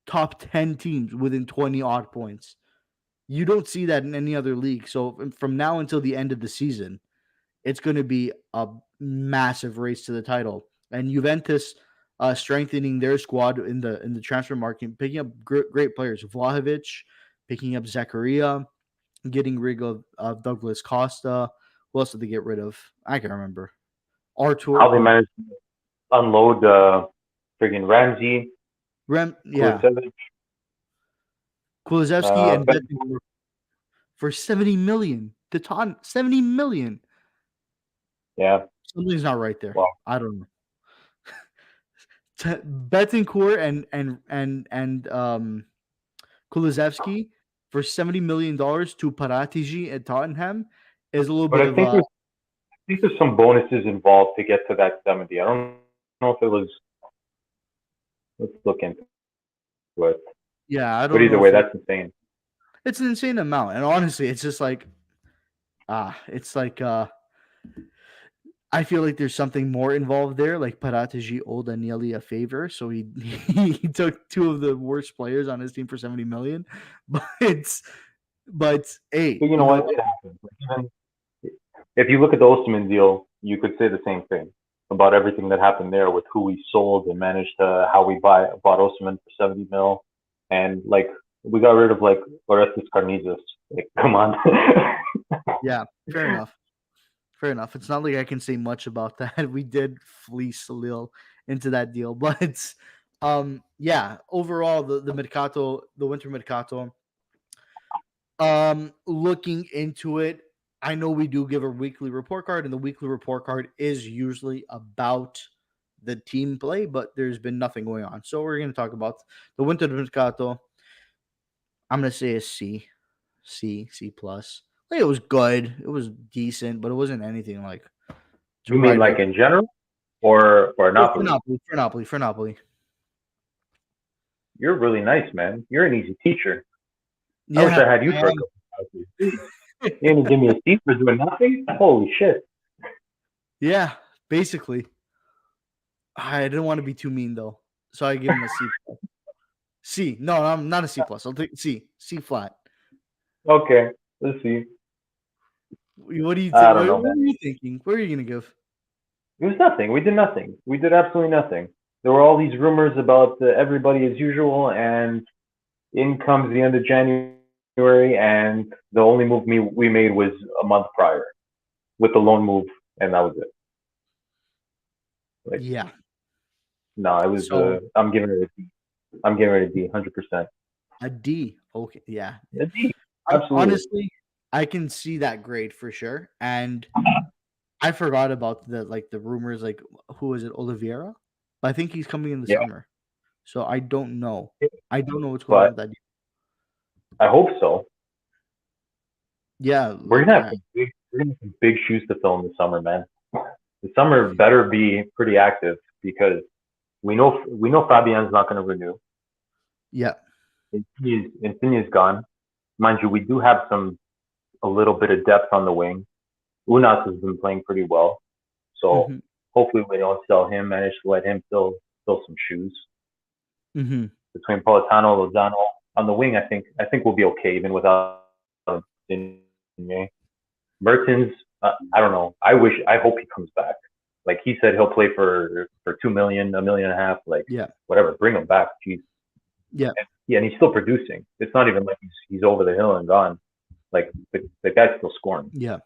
Top 10 teams within 20 odd points. You don't see that in any other league. So from now until the end of the season, it's going to be a massive race to the title. And Juventus strengthening their squad in the transfer market, picking up great players. Vlahovic, picking up Zakaria, getting rid of Douglas Costa. Who else did they get rid of? I can't remember. Artur How they or managed to unload friggin' Ramsey, Yeah, Kulisevich, Kulusevski and Bentancur. Betancourt for 70 million. Titan 70 million. Yeah, Something's not right there. well, I don't know. Betancourt and Kulusevski for $70 million to Paratigi at Tottenham is a little but bit of a I think there's some bonuses involved to get to that 70. I don't know if it was. Let's look into it. yeah. I But don't either know way, if that's insane. it's an insane amount, and honestly, it's just like it's like I feel like there's something more involved there. Like Paratigi owed Agnelli a favor, so he he took two of the worst players on his team for 70 million. But hey, But you know what? It happens. Like, even if you look at the Osimhen deal, you could say the same thing about everything that happened there with who we sold and managed to how we bought Osimhen for 70 mil, and like we got rid of like Orestes Carnizas. Like, come on. yeah, fair enough. Fair enough. It's not like I can say much about that. We did fleece Lille into that deal, but yeah, overall the Mercato, the winter Mercato, looking into it, I know we do give a weekly report card, and the weekly report card is usually about the team play, but there's been nothing going on. So we're going to talk about the winter Mercato. I'm going to say a C plus. Like, it was good. It was decent, but it wasn't anything like to You mean write like home. in general, or Oh, for Napoli? Napoli, for Napoli, for Napoli. You're really nice, man. You're an easy teacher. I wish Yeah, I had you for a couple of classes. You didn't give me a C for doing nothing? Holy shit. yeah, basically. I didn't want to be too mean though, so I give him a C plus. C. No, I'm not a C plus. I'll take C flat. Okay, let's see. What do you I think? don't What know, are man. you thinking? What are you gonna give? It was nothing. We did nothing. We did absolutely nothing. There were all these rumors about everybody as usual, and in comes the end of January, and the only move we made was a month prior with the loan move, and that was it. Like, Yeah. no, it was. So I'm giving it a D. I'm giving it a D, 100%. a D. Okay. Yeah. A D, I absolutely. honestly, I can see that grade for sure. And I forgot about the rumors. Like, who is it? Oliveira. But I think he's coming in the Yeah, summer. So I don't know. I don't know what's going on but with that. I hope so. Yeah. We're Like gonna have we're gonna have some big shoes to fill in the summer, man. The summer better be pretty active because we know Fabian's not going to renew. yeah. Insigne's gone. Mind you, we do have a little bit of depth on the wing. Unas has been playing pretty well, so Mm-hmm. hopefully we don't sell him. Manage to let him fill some shoes Mm-hmm. between Politano, Lozano on the wing. I think we'll be okay even without Insigne. Mertens, I don't know. I hope he comes back. Like he said, he'll play for 2 million, 1.5 million. Like Yeah. whatever, bring him back. Jeez. Yeah. Yeah, and he's still producing. It's not even like he's over the hill and gone. Like the guy's still scoring. Yeah.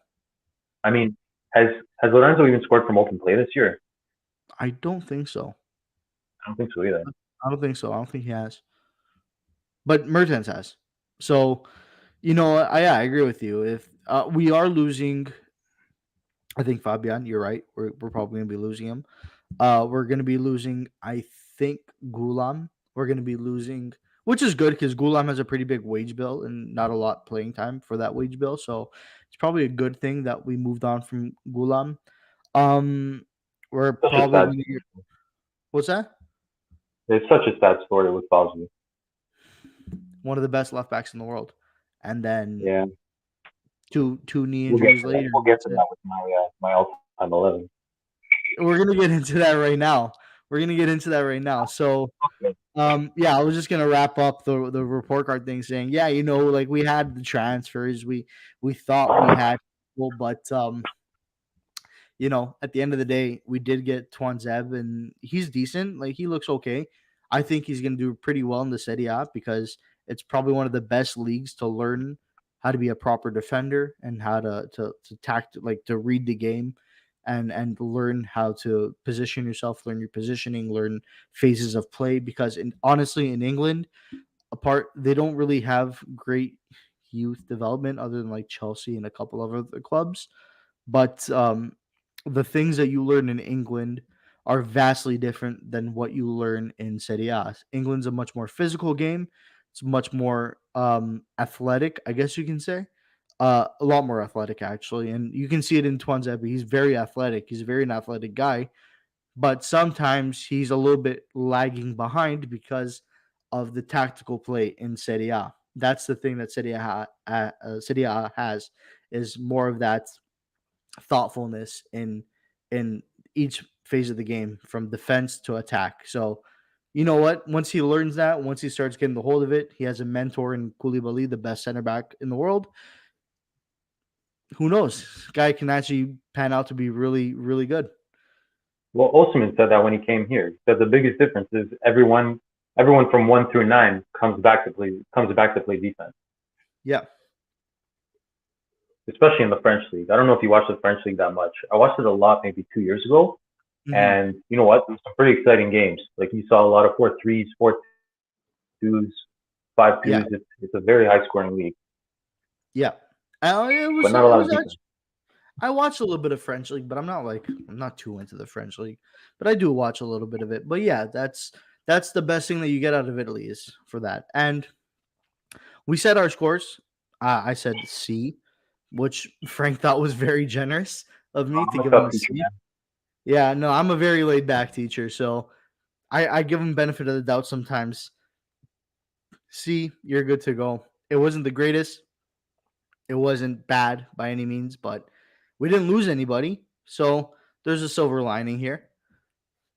I mean, has Lorenzo even scored from open play this year? I don't think so. I don't think so either. I don't think so. I don't think he has. But Mertens has. So, I agree with you. If we are losing, I think Fabian, you're right. We're probably going to be losing him. We're going to be losing, I think, Gulam. We're going to be losing, which is good because Gulam has a pretty big wage bill and not a lot playing time for that wage bill. So it's probably a good thing that we moved on from Gulam. Um, we're Such a probably sad going to get, story. what's that? It's such a sad story with Fosby. One of the best left backs in the world. And then Yeah, two knee we'll get injuries to that. later, We'll and get that's to it. that with my all-time 11. We're gonna get into that right now. We're gonna get into that right now. So, Okay. yeah, I was just gonna wrap up the report card thing, saying, yeah, like we had the transfers, we thought we had, people, but at the end of the day, we did get Tuan Zeb, and he's decent. Like he looks okay. I think he's gonna do pretty well in the Serie A because it's probably one of the best leagues to learn how to be a proper defender and how to read the game and learn how to position yourself, learn your positioning, learn phases of play. Because honestly, in England, they don't really have great youth development other than like Chelsea and a couple of other clubs. But the things that you learn in England are vastly different than what you learn in Serie A. England's a much more physical game. It's much more athletic, I guess you can say. A lot more athletic, actually. And you can see it in Twanzebe. He's very athletic. He's a very an athletic guy. But sometimes he's a little bit lagging behind because of the tactical play in Serie A. That's the thing that Serie A has, is more of that thoughtfulness in each phase of the game from defense to attack. So, you know what? Once he learns that, once he starts getting the hold of it, he has a mentor in Koulibaly, the best center back in the world. Who knows? This guy can actually pan out to be really, really good. Well, Osimhen said that when he came here. He said the biggest difference is everyone from 1 through 9 comes back to play defense, Yeah. especially in the French league. I don't know if you watch the French league that much. I watched it a lot maybe 2 years ago, Hmm. and you know what? There's some pretty exciting games. Like you saw a lot of 4-3s, 4-2s, five Yeah. twos. It's a very high scoring league, Yeah. It but was not a it lot was of defense. actually, I watched a little bit of French league, but I'm not too into the French league, but I do watch a little bit of it. But yeah, that's the best thing that you get out of Italy is for that. And we said our scores. I said C, which Frank thought was very generous of me to I'm a give him tough a teacher, C. man. Yeah, no, I'm a very laid back teacher, so I give him benefit of the doubt sometimes. C, you're good to go. It wasn't the greatest. It wasn't bad by any means, but we didn't lose anybody, so there's a silver lining here.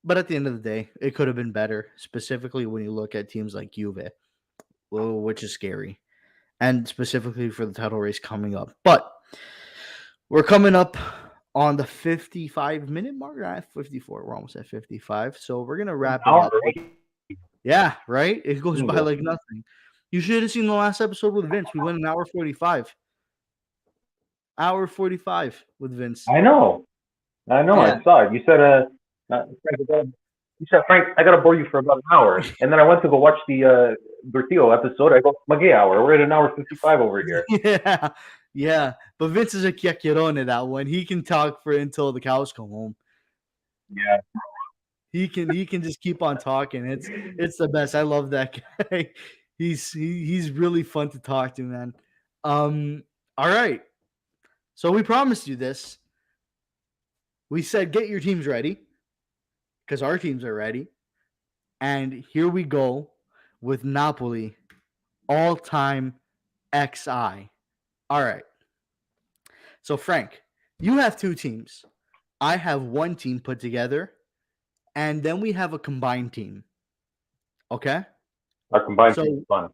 But at the end of the day, it could have been better, specifically when you look at teams like Juve, which is scary, and specifically for the title race coming up. But we're coming up on the 55-minute mark. 54. We're almost at 55. So we're going to An wrap it hour up. already. Yeah, right? It goes by Bingo. like nothing. You should have seen the last episode with Vince. We went an hour 45. Hour 45 with Vince. I know. I know. Yeah. I saw it. You said, Frank, you said, Frank, I gotta bore you for about an hour, and then I went to go watch the Bertio episode. I go, Magay hour. We're at an hour 55 over here. Yeah. Yeah. But Vince is a chiacchierone that one. He can talk for until the cows come home. Yeah. He can just keep on talking. It's the best. I love that guy. He's really fun to talk to, man. All right. So we promised you this. We said get your teams ready because our teams are ready. And here we go with Napoli all-time XI. All right. So Frank, you have two teams. I have one team put together, and then we have a combined team. Okay? Our combined team is So fun.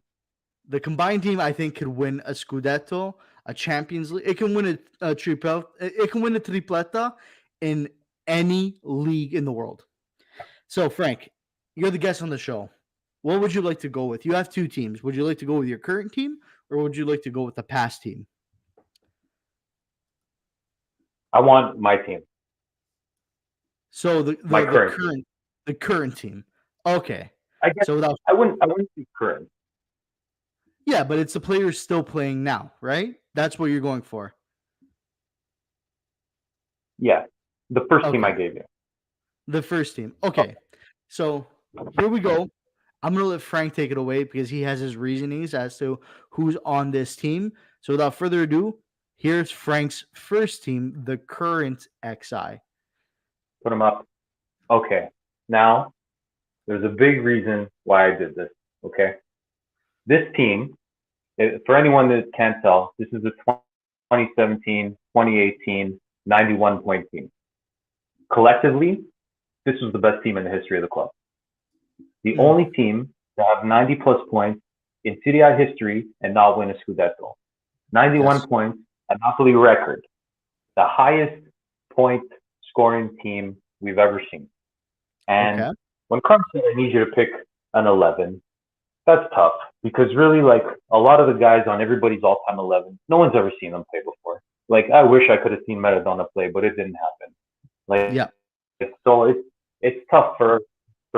the combined team, I think, could win a Scudetto, a Champions League. It can win a triple. It can win a tripletta in any league in the world. So, Frank, you're the guest on the show. What would you like to go with? You have two teams. Would you like to go with your current team, or would you like to go with the past team? I want my team. So the My the the current team. current the current team. Okay. I guess So without I wouldn't say current. yeah, but it's the players still playing now, right? That's what you're going for. Yeah, the first team I Okay. gave you. The first team. Okay. Okay. So here we go. I'm gonna let Frank take it away because he has his reasonings as to who's on this team. So without further ado, here's Frank's first team, the current XI. Put them up. Okay. Now, there's a big reason why I did this. Okay. This team, for anyone that can't tell, this is the 2017, 2018, 91 point team. Collectively, this was the best team in the history of the club. The Mm, only team to have 90 plus points in Serie A history and not win a Scudetto. 91 yes. points, a Napoli record, the highest point scoring team we've ever seen. And Okay. when Carm said, I need you to pick an 11, that's tough because really, like a lot of the guys on everybody's all time 11, no one's ever seen them play before. Like, I wish I could have seen Maradona play, but it didn't happen. Like, Yeah. so it's tough for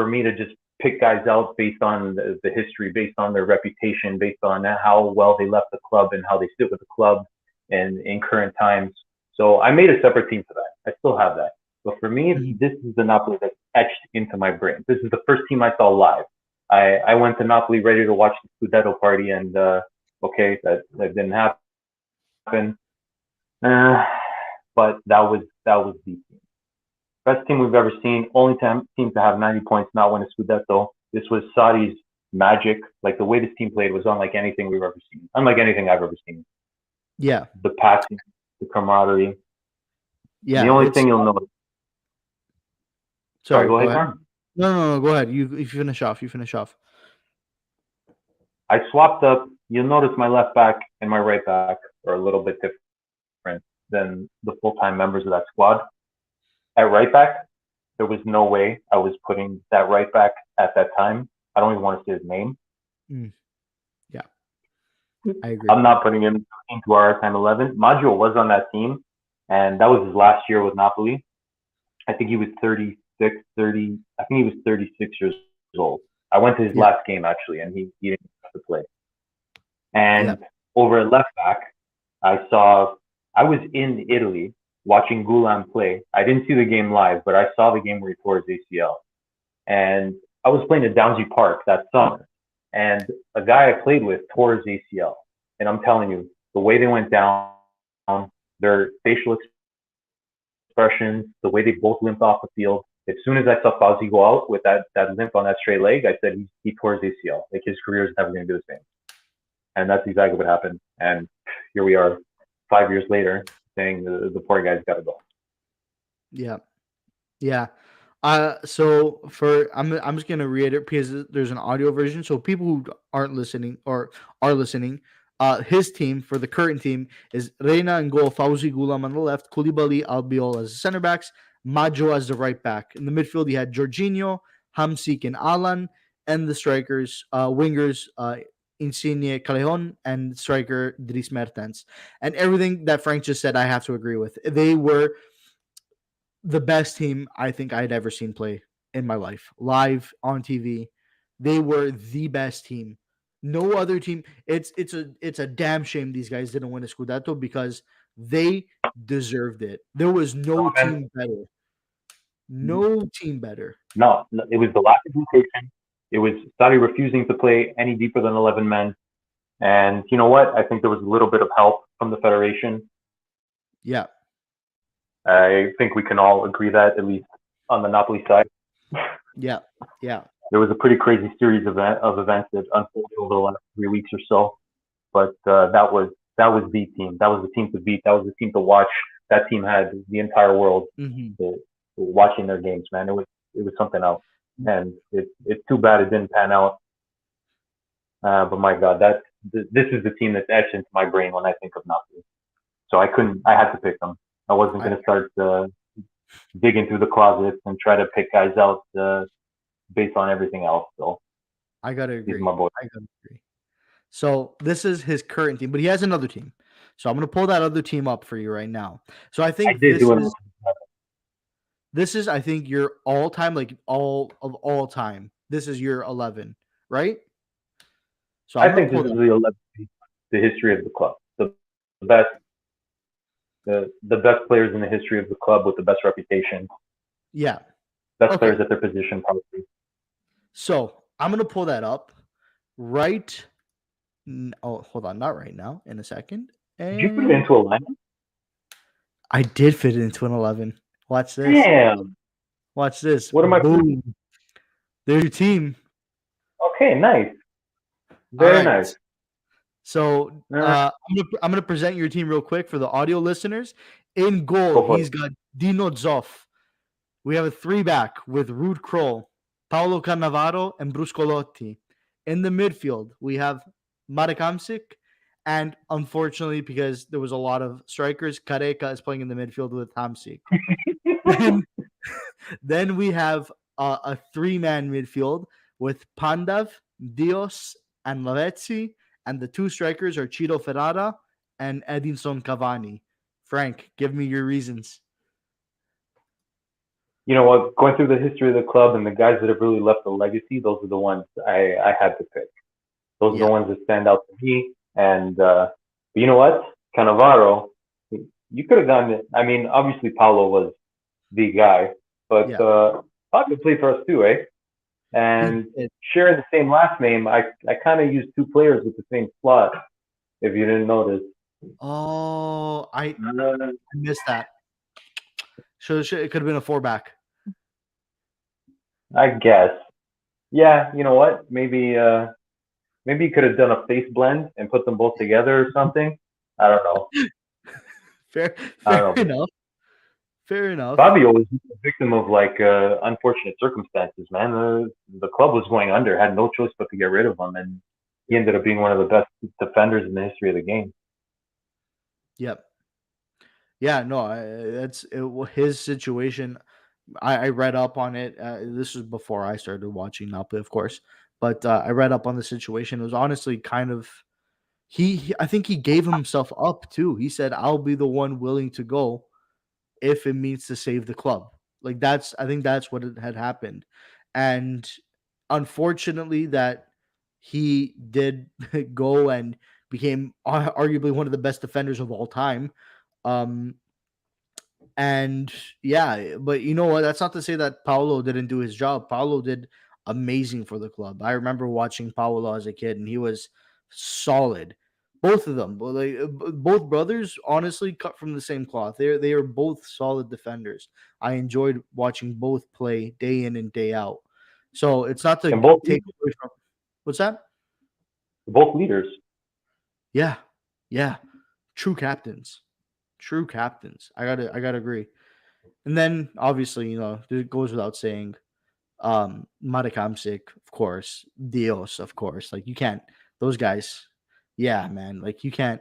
me to just pick guys out based on the history, based on their reputation, based on how well they left the club and how they sit with the club and in current times. So I made a separate team for that. I still have that. But for me, Mhm. this is the Napoli that's etched into my brain. This is the first team I saw live. I went to Napoli ready to watch the Scudetto party, and okay, that didn't happen. Uh, but that was the team. Best team we've ever seen. Only team to have 90 points, not win a Scudetto. This was Sarri's magic. Like the way this team played was unlike anything we've ever seen. Unlike anything I've ever seen. Yeah. The passing, the camaraderie. The Yeah. only It's thing you'll notice. Sorry, sorry. go Go ahead, ahead. Carm. No, no, no. Go ahead. You finish off. You finish off. I swapped up. You'll notice my left back and my right back are a little bit different than the full-time members of that squad. At right back, there was no way I was putting that right back at that time. I don't even want to say his name. Mm, yeah, I agree. I'm not putting him into our time 11. Maggio was on that team, and that was his last year with Napoli. I think he was 36, 30. I think he was 36 years old. I went to his Yeah. last game actually, and he didn't have to play. Yeah. And over at left back, I was in Italy watching Gulam play. I didn't see the game live, but I saw the game where he tore his ACL. And I was playing at Downsy Park that summer, and a guy I played with tore his ACL. And I'm telling you, the way they went down, their facial expressions, the way they both limped off the field. As soon as I saw Fauzi go out with that limp on that straight leg, I said he tore his ACL. Like his career is never going to be the same. And that's exactly what happened. And here we are, 5 years later, saying the poor guy's got to go. Yeah. Yeah. So for I'm just gonna reiterate because there's an audio version. So people who aren't listening or are listening, his team for the current team is Reina and goal, Fauzi Gulam on the left, Koulibaly, Albiol as the center backs, Maggio as the right back. In the midfield, you had Jorginho, Hamsik, and Alan, and the strikers, wingers, Insigne, Callejon, and striker Dries Mertens. And everything that Frank just said, I have to agree with. They were the best team I think I'd ever seen play in my life, live on TV. They were the best team. No other team. It's a damn shame these guys didn't win a Scudetto because they deserved it. There was no team better. No team better. No, it was the lack of rotation. It was Sarri refusing to play any deeper than 11 men. And you know what? I think there was a little bit of help from the federation. Yeah, I think we can all agree that, at least on the Napoli side. yeah, yeah. There was a pretty crazy series of events that unfolded over the last 3 weeks or so. But that was the team. That was the team to beat. That was the team to watch. That team had the entire world Hmm. watching their games. Man, it was something else. And it's too bad it didn't pan out. But my God, this is the team that's etched into my brain when I think of Napoli. So I had to pick them. I wasn't I going to start digging through the closets and try to pick guys out based on everything else. So I gotta he's agree. my boy. I gotta agree. So this is his current team, but he has another team. So I'm gonna pull that other team up for you right now. So I I think did this do it. is This is, I think, your all time, like all time. This is your 11, right? So I'm I gonna think this pull is that. the 11th piece, the history of the club. The best, the best players in the history of the club with the best reputation, Yeah. best Okay. players at their position, probably. So I'm gonna pull that up right. Oh, hold on, not right now. In a second. Did you put it And into a line? I did fit it into an 11. Watch this. Damn. Watch this. What am I? Boom. There's your team. Okay, nice. All Very right. nice. So All right, I'm gonna present your team real quick for the audio listeners. In goal, go for it. he's got Dino Zoff. We have a three back with Ruud Kroll, Paolo Cannavaro, and Bruscolotti. In the midfield, we have Marek Hamsik, and unfortunately, because there was a lot of strikers, Careca is playing in the midfield with Hamsik. Then, then we have a three-man midfield with Pandav, Dios, and Lavezzi, and the two strikers are Ciro Ferrara and Edinson Cavani. Frank, give me your reasons. You know what? Going through the history of the club and the guys that have really left a legacy, those are the ones I had to pick. Those are the Yeah, ones that stand out to me. And you know what? Cannavaro, you could have done it. I mean, obviously Paulo was the guy, but yeah, Pablo played for us too, eh? he And did. sharing the same last name, I kind of used two players with the same slot. If you didn't notice, Oh, I uh, missed that. So it could have been a four back. I guess, yeah. You know what? Maybe you could have done a face blend and put them both together or something. I don't know. Fair, I fair don't know. enough. Fair enough. Fabio was a victim of like unfortunate circumstances, man. The club was going under, had no choice but to get rid of him, and he ended up being one of the best defenders in the history of the game. Yep. Yeah. No. His situation. I read up on it. This was before I started watching Napoli, of course. But I read up on the situation. It was honestly kind of I think he gave himself up too. He said, "I'll be the one willing to go if it means to save the club." Like I think that's what it had happened. And unfortunately that he did go and became arguably one of the best defenders of all time. Um and yeah, but you know what? That's not to say that Paolo didn't do his job. Paolo did amazing for the club. I remember watching Paolo as a kid, and he was solid. Both of them, both brothers, honestly, cut from the same cloth. They are both solid defenders. I enjoyed watching both play day in and day out. So it's not to And both take away from what's that? both leaders. Yeah, yeah, true captains, true captains. I gotta agree. And then obviously, it goes without saying, Marek Hamsik, of course, Dios, of course. Like you can't those guys, yeah, man. Like you can't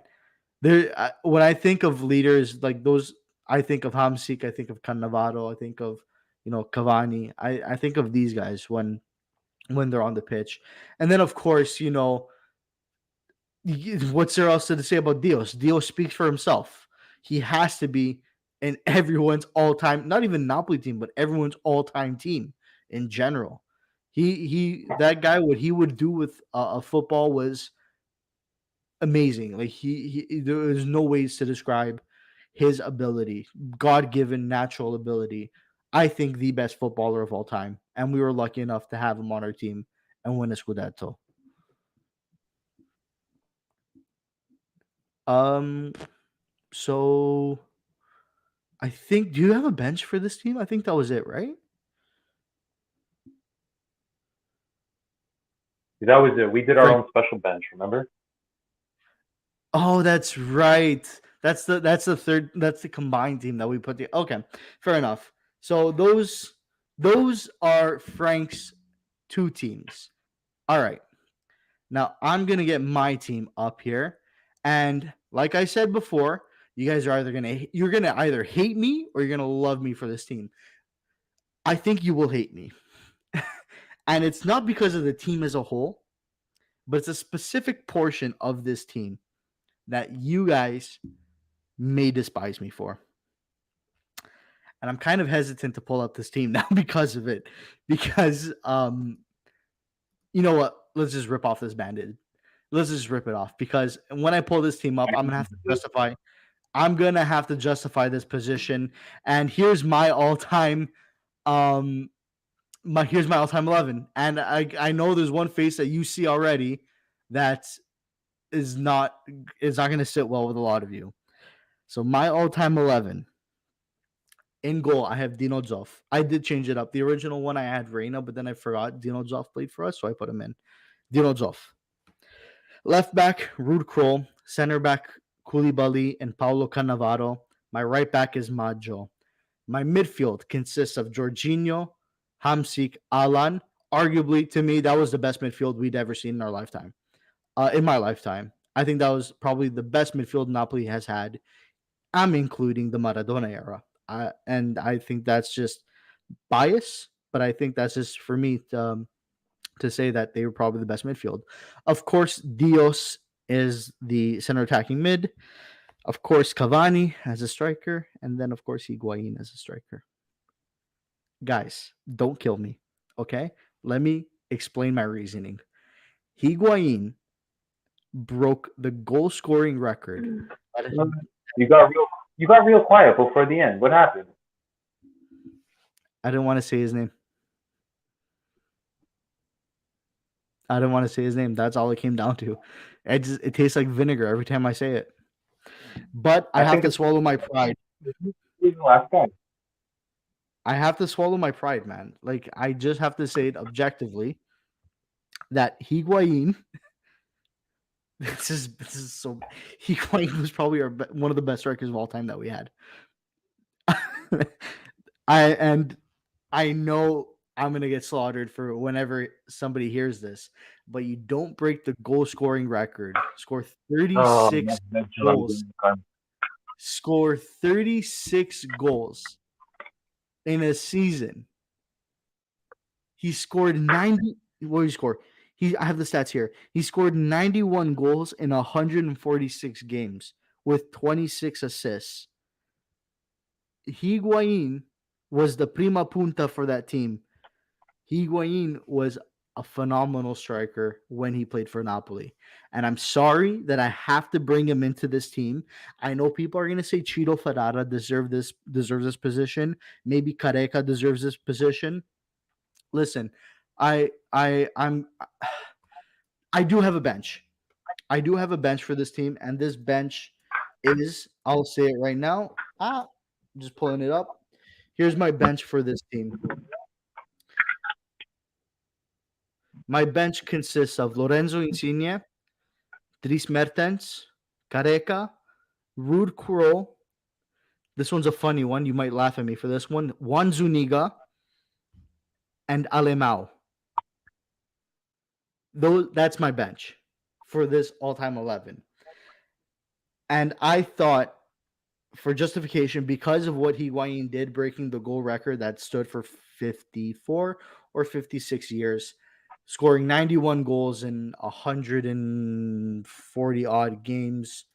when I think of leaders like those, I think of Hamsik, I think of Cannavaro, I think of Cavani. I think of these guys when they're on the pitch. And then of course, what's there else to say about Dios? Dios speaks for himself. He has to be in everyone's all time, not even Napoli team, but everyone's all time team in general. That guy, what he would do with a football was amazing. Like there is no ways to describe his ability, God given natural ability. I think the best footballer of all time, and we were lucky enough to have him on our team and win a Scudetto. Um, so I think do you have a bench for this team? I think that was it, right? That was it. We did our Frank. own special bench. Remember? Oh, that's right. That's the third that's the combined team that we put the okay. Fair enough. So those are Frank's two teams. All right. Now I'm gonna get my team up here. And like I said before, you're gonna either hate me or you're gonna love me for this team. I think you will hate me. And it's not because of the team as a whole, but it's a specific portion of this team that you guys may despise me for. and I'm kind of hesitant to pull up this team now because of it. Because you know what? Let's just rip off this bandit. Let's just rip it off because when I pull this team up, I'm gonna have to justify. I'm gonna have to justify this position, and here's my all-time here's my all-time 11, and I know there's one face that you see already that is not going to sit well with a lot of you. So my all-time 11 in goal, I have Dino Zoff. I did change it up. The original one I had Reina, but then I forgot Dino Zoff played for us, so I put him in. Dino Zoff. Left back, Ruud Krol. Center back, Koulibaly and Paulo Cannavaro. My right back is Maggio. My midfield consists of Jorginho, Hamsik, Alan. Arguably, to me, that was the best midfield we'd ever seen in our lifetime. In my lifetime, I think that was probably the best midfield Napoli has had. I'm including the Maradona era. And I think that's just bias, but I think that's just for me to say that they were probably the best midfield. Of course, Dios is the center attacking mid. Of course, Cavani as a striker, and then of course Higuain as a striker. Guys, don't kill me, okay? Let me explain my reasoning. Higuain broke the goal scoring record. You got real quiet before the end. What happened? I didn't want to say his name. That's all it came down to. It tastes like vinegar every time I say it. But I have to swallow my pride. Last time. I have to swallow my pride, man. Like, I just have to say it objectively that Higuain. This is so. Higuain was probably one of the best strikers of all time that we had. I know I'm gonna get slaughtered for whenever somebody hears this, but you don't break the goal scoring record. Score 36 goals. Score 36 goals in a season. He scored 90. What did he score? I have the stats here. He scored 91 goals in 146 games with 26 assists. Higuain was the prima punta for that team. Higuain was a phenomenal striker when he played for Napoli. And I'm sorry that I have to bring him into this team. I know people are going to say Ciro Ferrara deserves this position. Maybe Careca deserves this position. Listen, I do have a bench. I do have a bench for this team, and this bench is, I'll say it right now. Just pulling it up. Here's my bench for this team. My bench consists of Lorenzo Insigne, Dries Mertens, Careca, Ruud Krol. This one's a funny one. You might laugh at me for this one. Juan Zuniga and Alemão. That's my bench for this all-time 11. And I thought, for justification, because of what Higuain did, breaking the goal record that stood for 54 or 56 years, scoring 91 goals in 140 odd games.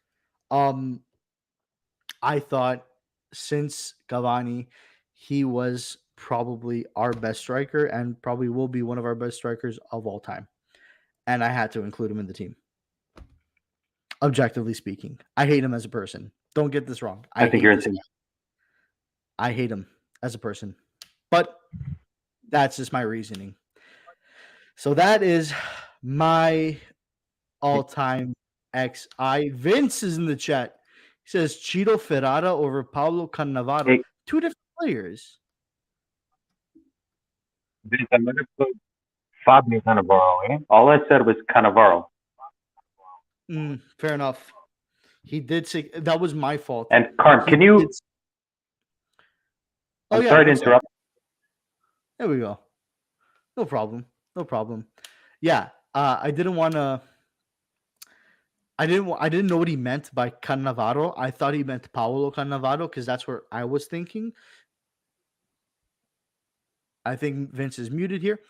I thought since Cavani, he was probably our best striker and probably will be one of our best strikers of all time. And I had to include him in the team. Objectively speaking, I hate him as a person. Don't get this wrong. I think you're insane. I hate him as a person, but that's just my reasoning. So that is my all-time XI. Vince is in the chat. He says Ciro Ferrara over Paulo Cannavaro. Hey. Two different players. Vince, I'm going to put Fabio Cannavaro, eh? All I said was Cannavaro. Fair enough. He did say that was my fault. And Carm, can you? Sorry to interrupt. There we go. No problem. Yeah, I didn't want to. I didn't know what he meant by Cannavaro. I thought he meant Paolo Cannavaro because that's where I was thinking. I think Vince is muted here.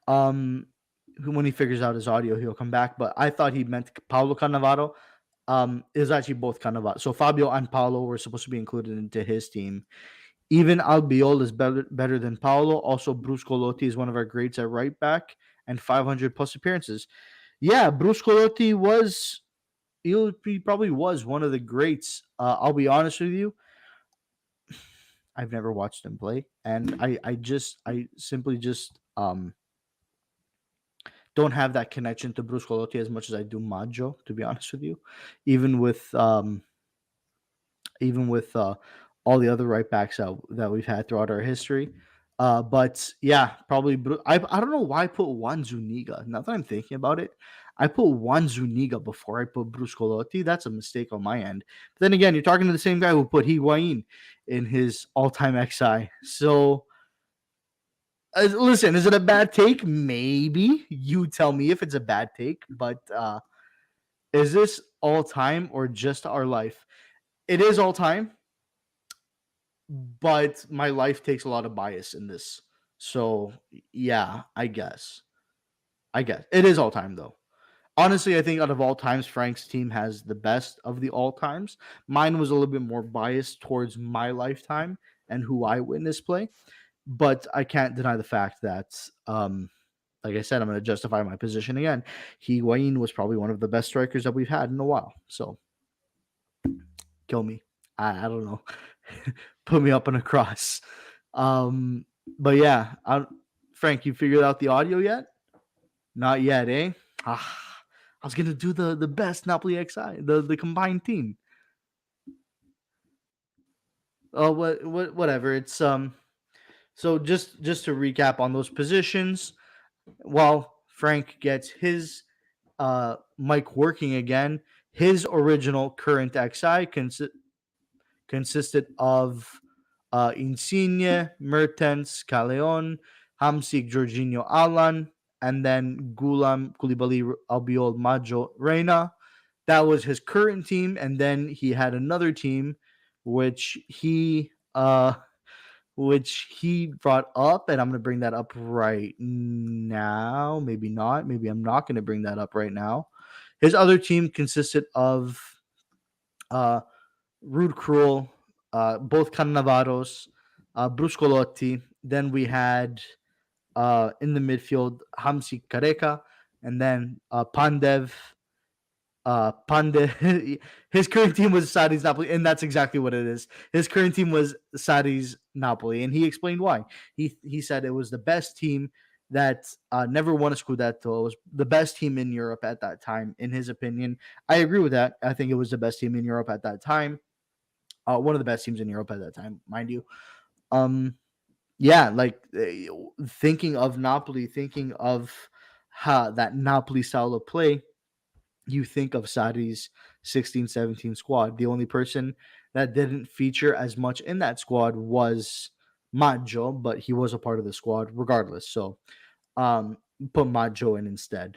When he figures out his audio, he'll come back. But I thought he meant Paolo Cannavaro. It was actually both Cannavaro. So Fabio and Paolo were supposed to be included into his team. Even Albiol is better than Paolo. Also, Bruce Colotti is one of our greats at right back and 500 plus appearances. Yeah, Bruce Colotti was he probably was one of the greats. I'll be honest with you, I've never watched him play, and I simply just don't have that connection to Bruce Colotti as much as I do Maggio, to be honest with you. Even with even with all the other right backs that we've had throughout our history. But yeah, probably. I don't know why I put Juan Zuniga. Now that I'm thinking about it, I put Juan Zuniga before I put Bruce Colotti. That's a mistake on my end. But then again, you're talking to the same guy who put Higuain in his all-time XI. So listen, is it a bad take? Maybe. You tell me if it's a bad take. But is this all time or just our life? It is all time, but my life takes a lot of bias in this. So yeah, I guess. I guess it is all time though. Honestly, I think out of all times, Frank's team has the best of the all times. Mine was a little bit more biased towards my lifetime and who I witnessed play, but I can't deny the fact that, like I said, I'm going to justify my position again. Higuain was probably one of the best strikers that we've had in a while. So kill me. I don't know. Put me up on a cross. But yeah, Frank, you figured out the audio yet? Not yet, eh? I was gonna do the best Napoli XI, the combined team. Oh, whatever. It's So just to recap on those positions, while Frank gets his mic working again, his original current XI consisted of Insigne, Mertens, Caleon, Hamsik, Jorginho, Alan, and then Gulam, Koulibaly, Albiol, Maggio, Reina. That was his current team, and then he had another team, which he brought up, and I'm gonna bring that up right now. Maybe not. Maybe I'm not gonna bring that up right now. His other team consisted of Rude Cruel, both Cannavaros, Bruscolotti. Then we had in the midfield Hamsi Kareka, and then Pandev. Pandev. His current team was Sadi's Napoli, and that's exactly what it is. His current team was Sadi's Napoli, and he explained why. He said it was the best team that never won a Scudetto. It was the best team in Europe at that time, in his opinion. I agree with that. I think it was the best team in Europe at that time. One of the best teams in Europe at that time, mind you. Yeah, like thinking of Napoli, thinking of that Napoli style of play, you think of Sadi's 16-17 squad. The only person that didn't feature as much in that squad was Maggio, but he was a part of the squad regardless. So put Maggio in instead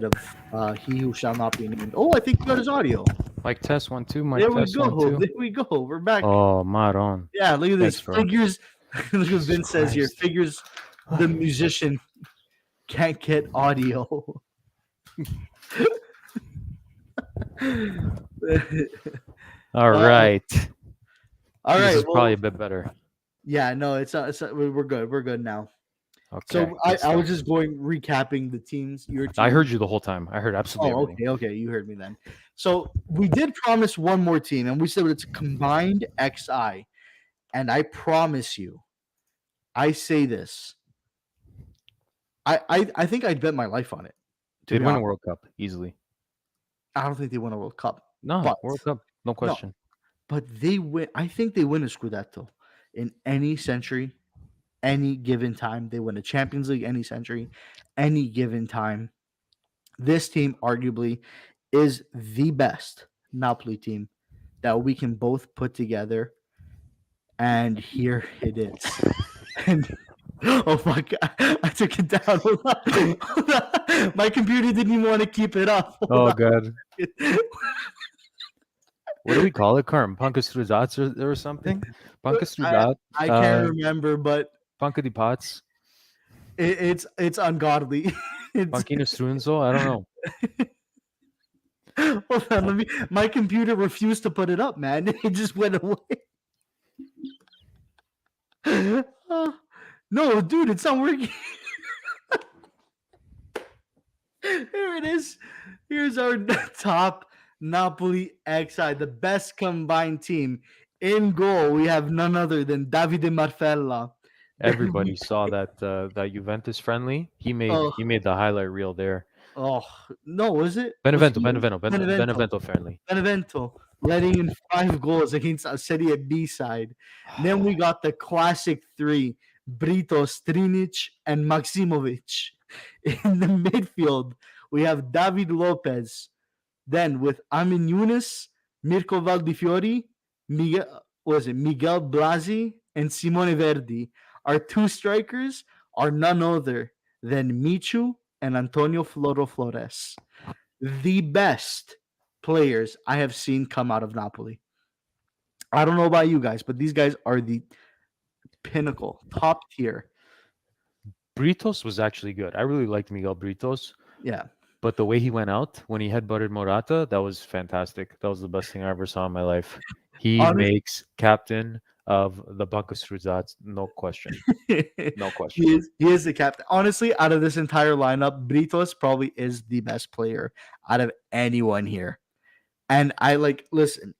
of he who shall not be named. Oh, I think you got his audio. Like test 1 2, Mike There we test go. 1 2. There we go. We're back. Oh, Maron. Yeah, look at this. Thanks, bro. Figures. Look what Vince Jesus says here. Christ. Figures the musician can't get audio. All right. All This right. is Well, probably a bit better. yeah, no, we're good. We're good now. Okay. So good I stuff. was just recapping the teams. Your team. I heard you the whole time. I heard absolutely Oh, everything. okay. You heard me then. So we did promise one more team, and we said it's a combined XI. And I promise you, I say this. I think I'd bet my life on it. They'd win a World Cup easily. I don't think they win a World Cup. No, But- World Cup, no question. But they win. I think they win a Scudetto in any century, any given time. They win a Champions League any century, any given time. This team arguably is the best Napoli team that we can both put together. And here it is. And oh my god, I took it down. Hold on. Hold on. My computer didn't even want to keep it up. Hold Oh, on. God. What do we call it, Carm? Pancastruzats or something? Pancastruzat? I can't remember, but Panca di Pats? it's ungodly. It's, Panchino Strunzo? I don't know. hold on, my computer refused to put it up, man. It just went away. No, dude, it's not working. Here it is. Here's our top Napoli XI, the best combined team. In goal, we have none other than Davide Marfella. Then Everybody we, saw that Juventus friendly. oh, He made the highlight reel there. oh, no, was it? Was Benevento, he in? Benevento. Benevento friendly. Benevento letting in 5 goals against a Serie B side. Then we got the classic three, Brito, Strinic, and Maximovic. In the midfield, we have David Lopez. Then with Amin Younes, Mirko Valdifiori, Miguel Blasi, and Simone Verdi. Our two strikers are none other than Michu and Antonio Floro Flores. The best players I have seen come out of Napoli. I don't know about you guys, but these guys are the pinnacle, top tier. Britos was actually good. I really liked Miguel Britos, Yeah. but the way he went out when he headbutted Morata, that was fantastic. That was the best thing I ever saw in my life. He Honest- makes captain of the Buckus Cruzats, no question. No question. he is the captain. Honestly, out of this entire lineup, Britos probably is the best player out of anyone here. And I listen,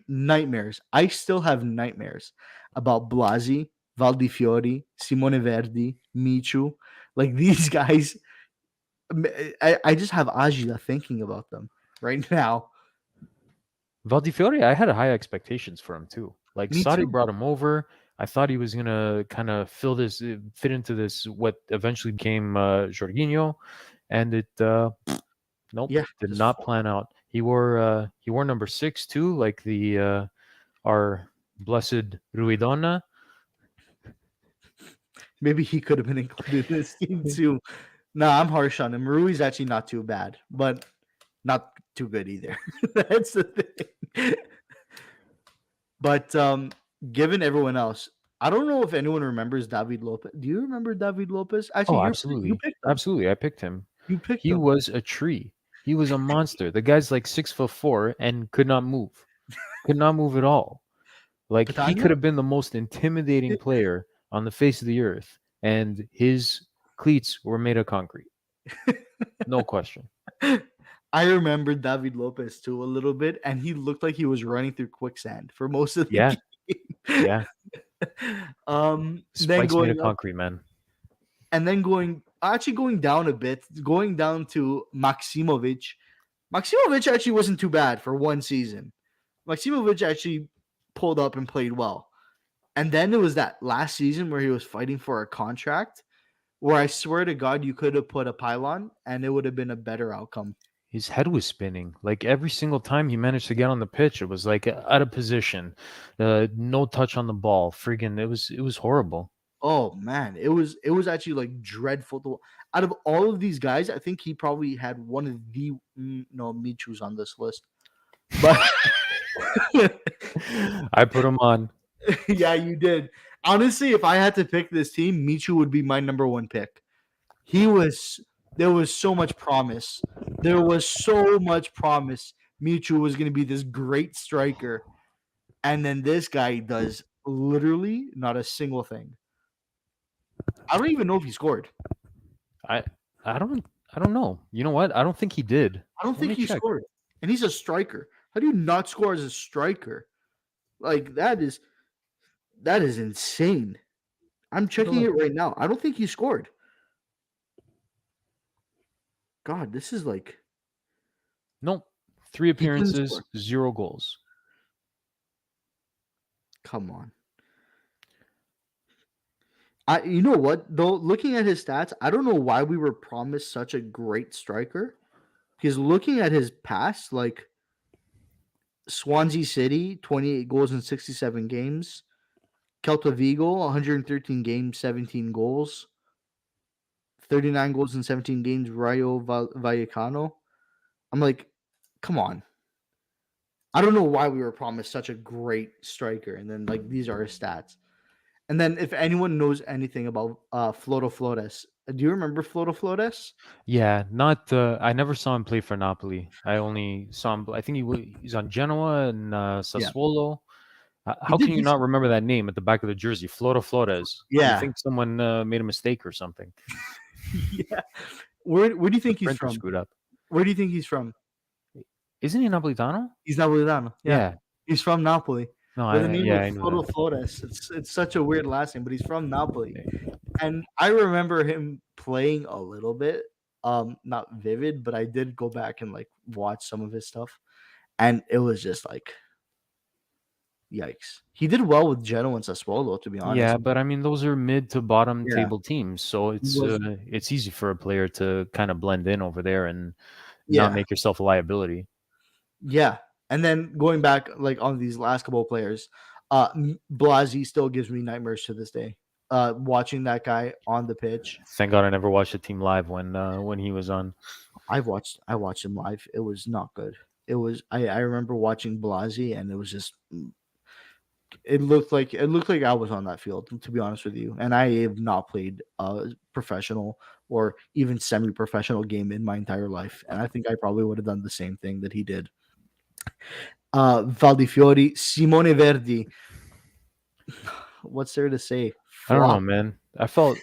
nightmares. I still have nightmares about Blasi, Valdifiori, Simone Verdi, Michu. Like these guys, I just have agita thinking about them right now. Valdifiori, I had high expectations for him too. Like Me Sadi too. brought him over. I thought he was gonna kind of fit into this what eventually became Jorginho, and it nope, Yeah, did just not plan out. He wore number 6 too, like the our blessed Ruidona. maybe he could have been included in this team too. No, I'm harsh on him. Rui's actually not too bad, but not too good either. That's the thing. But given everyone else, I don't know if anyone remembers David Lopez. Do you remember David Lopez? Actually, Oh, you absolutely, picked him. absolutely. I picked him. You picked He him. was a tree. He was a monster. The guy's like 6'4" and could not move. Could not move at all. Like he Catania? could have been the most intimidating player on the face of the earth, and his cleats were made of concrete. No question. I remember David Lopez too a little bit, and he looked like he was running through quicksand for most of the Yeah, game. yeah. Then Spikes made of going up, concrete, man. and then going down a bit, going down to Maximovic. Maximovic actually wasn't too bad for one season. Maximovic actually pulled up and played well. And then it was that last season where he was fighting for a contract, where I swear to God, you could have put a pylon and it would have been a better outcome. His head was spinning. Like every single time he managed to get on the pitch, it was like out of position, no touch on the ball. Friggin', it was horrible. Oh man, it was actually like dreadful. Out of all of these guys, I think he probably had one of the no Michu's on this list, but I put him on. yeah, you did. Honestly, if I had to pick this team, Michu would be my number one pick. There was so much promise. There was so much promise. Michu was going to be this great striker, and then this guy does literally not a single thing. I don't even know if he scored. I I don't know. You know what? I don't think he did. I don't Let think me he check. scored. And he's a striker. How do you not score as a striker? Like that is insane. I'm checking it right now. I don't think he scored. God, this is like Nope. 3 didn't appearances, score. 0 goals. Come on. You know what though? Looking at his stats, I don't know why we were promised such a great striker. Because looking at his past, like Swansea City, 28 goals in 67 games. Celta Vigo, 113 games, 17 goals. 39 goals in 17 games, Rayo Vallecano. I'm like, come on. I don't know why we were promised such a great striker. And then, like, these are his stats. And then, if anyone knows anything about Floro Flores, do you remember Floro Flores? Yeah, not I never saw him play for Napoli. I only saw him I think he's on Genoa and Yeah. Sassuolo. How did can you not decent. remember that name at the back of the jersey? Flores. You Yeah. think someone made a mistake or something? Yeah. Where do you The think he's printer from? screwed up. Where do you think he's from? Isn't he Napolitano? He's Napolitano. Yeah. Yeah. He's from Napoli No, with a name yeah, like I knew Foto that. Flores. It's such a weird last name, but he's from Napoli. Yeah. And I remember him playing a little bit. Not vivid, but I did go back and like watch some of his stuff. And it was just like yikes. He did well with Genoa and Sassuolo, to be honest. Yeah, but I mean, those are mid to bottom Yeah. table teams, so He was it's easy for a player to kind of blend in over there and not yeah. make yourself a liability. Yeah. And then going back like on these last couple of players, Blasi still gives me nightmares to this day. Watching that guy on the pitch. Thank God I never watched the team live when he was on. I watched him live. It was not good. It was I remember watching Blasi and it was just it looked like I was on that field, to be honest with you. And I have not played a professional or even semi-professional game in my entire life. And I think I probably would have done the same thing that he did. Valdifiori, Simone Verdi. What's there to say? I don't know, Flop. man.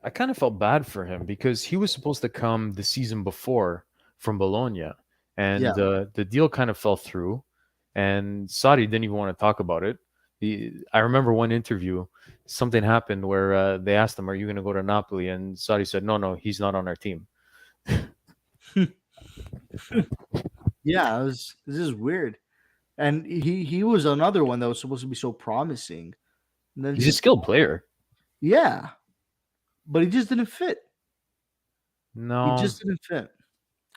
I kind of felt bad for him because he was supposed to come the season before from Bologna, and Yeah. the deal kind of fell through. And Sadi didn't even want to talk about it. I remember one interview, something happened where they asked him, "Are you going to go to Napoli?" And Sadi said, "No, no, he's not on our team." Yeah, this is weird. And he was another one that was supposed to be so promising. And then He's a skilled player. yeah, but he just didn't fit. He No, just didn't fit.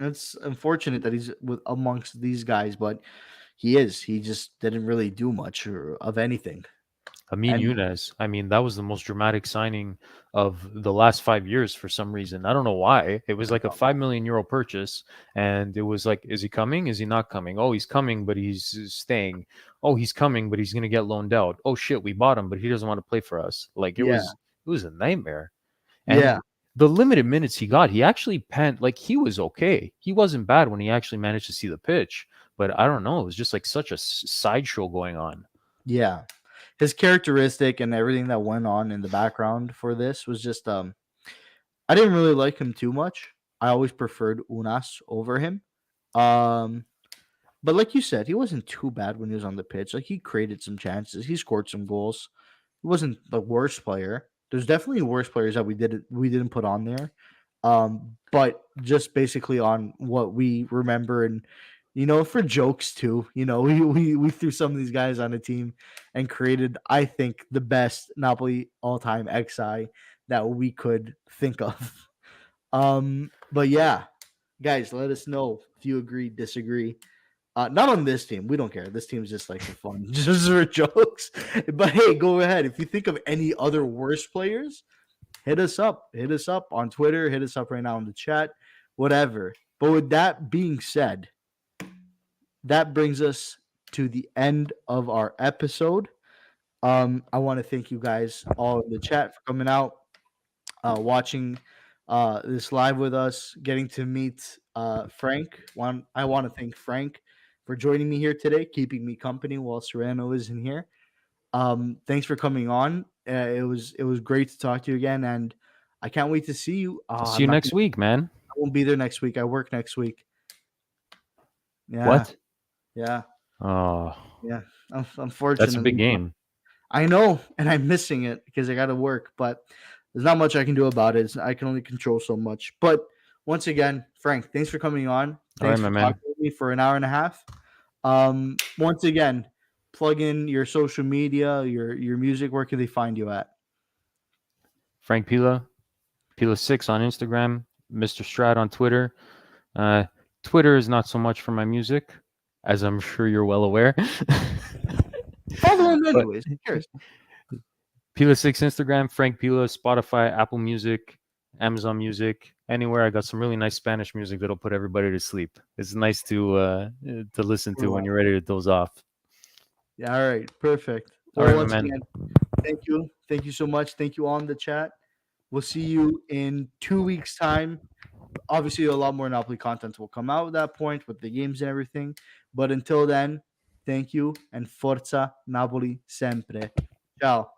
It's unfortunate that he's with amongst these guys, but he is. He just didn't really do much of anything. Amin And Younes. I mean, that was the most dramatic signing of the last 5 years for some reason. I don't know why. It was like a €5 million purchase, and it was like, is he coming? Is he not coming? Oh, he's coming, but he's staying. Oh, he's coming, but he's gonna get loaned out. Oh shit, we bought him, but he doesn't want to play for us. Like yeah, it was a nightmare. yeah, And the limited minutes he got, he actually like he was okay. He wasn't bad when he actually managed to see the pitch. But I don't know. It was just like such a sideshow going on. yeah. His characteristic and everything that went on in the background for this was just I didn't really like him too much. I always preferred Unas over him. Um but like you said, he wasn't too bad when he was on the pitch. Like he created some chances. He scored some goals. He wasn't the worst player. There's definitely worse players that we didn't put on there. But just basically on what we remember and for jokes too, we threw some of these guys on a team and created, I think, the best Napoli all-time XI that we could think of. But yeah, guys, let us know if you agree, disagree. Not on this team. We don't care. This team's just like for fun, just for jokes. But hey, go ahead. If you think of any other worse players, hit us up. Hit us up on Twitter. Hit us up right now in the chat. Whatever. But with that being said, that brings us to the end of our episode. I want to thank you guys all in the chat for coming out, watching this live with us, getting to meet Frank. I want to thank Frank for joining me here today, keeping me company while Serrano isn't here. Thanks for coming on. It was great to talk to you again, and I can't wait to see you. See you next week, man. I won't be there next week. I work next week. Yeah. What? Yeah. Oh, Yeah. Unfortunately, that's a big game. I know, and I'm missing it because I got to work, but there's not much I can do about it. I can only control so much. But once again, Frank, thanks for coming on. All right, Thanks my for man. talking with me for an hour and a half. Once again, plug in your social media, your music. Where can they find you at? Frank Pila, Pila6 on Instagram, Mr. Strat on Twitter. Twitter is not so much for my music, as I'm sure you're well aware. Follow him anyways. Who cares? Pila6 Instagram, Frank Pila, Spotify, Apple Music, Amazon Music, anywhere. I got some really nice Spanish music that'll put everybody to sleep. It's nice to listen to when you're ready to doze off. Yeah, all right, perfect. All Well, right, once my man. again, thank you so much. Thank you on the chat. We'll see you in 2 weeks' time. Obviously, a lot more Napoli content will come out at that point with the games and everything. But until then, Thank you, and Forza Napoli sempre. Ciao.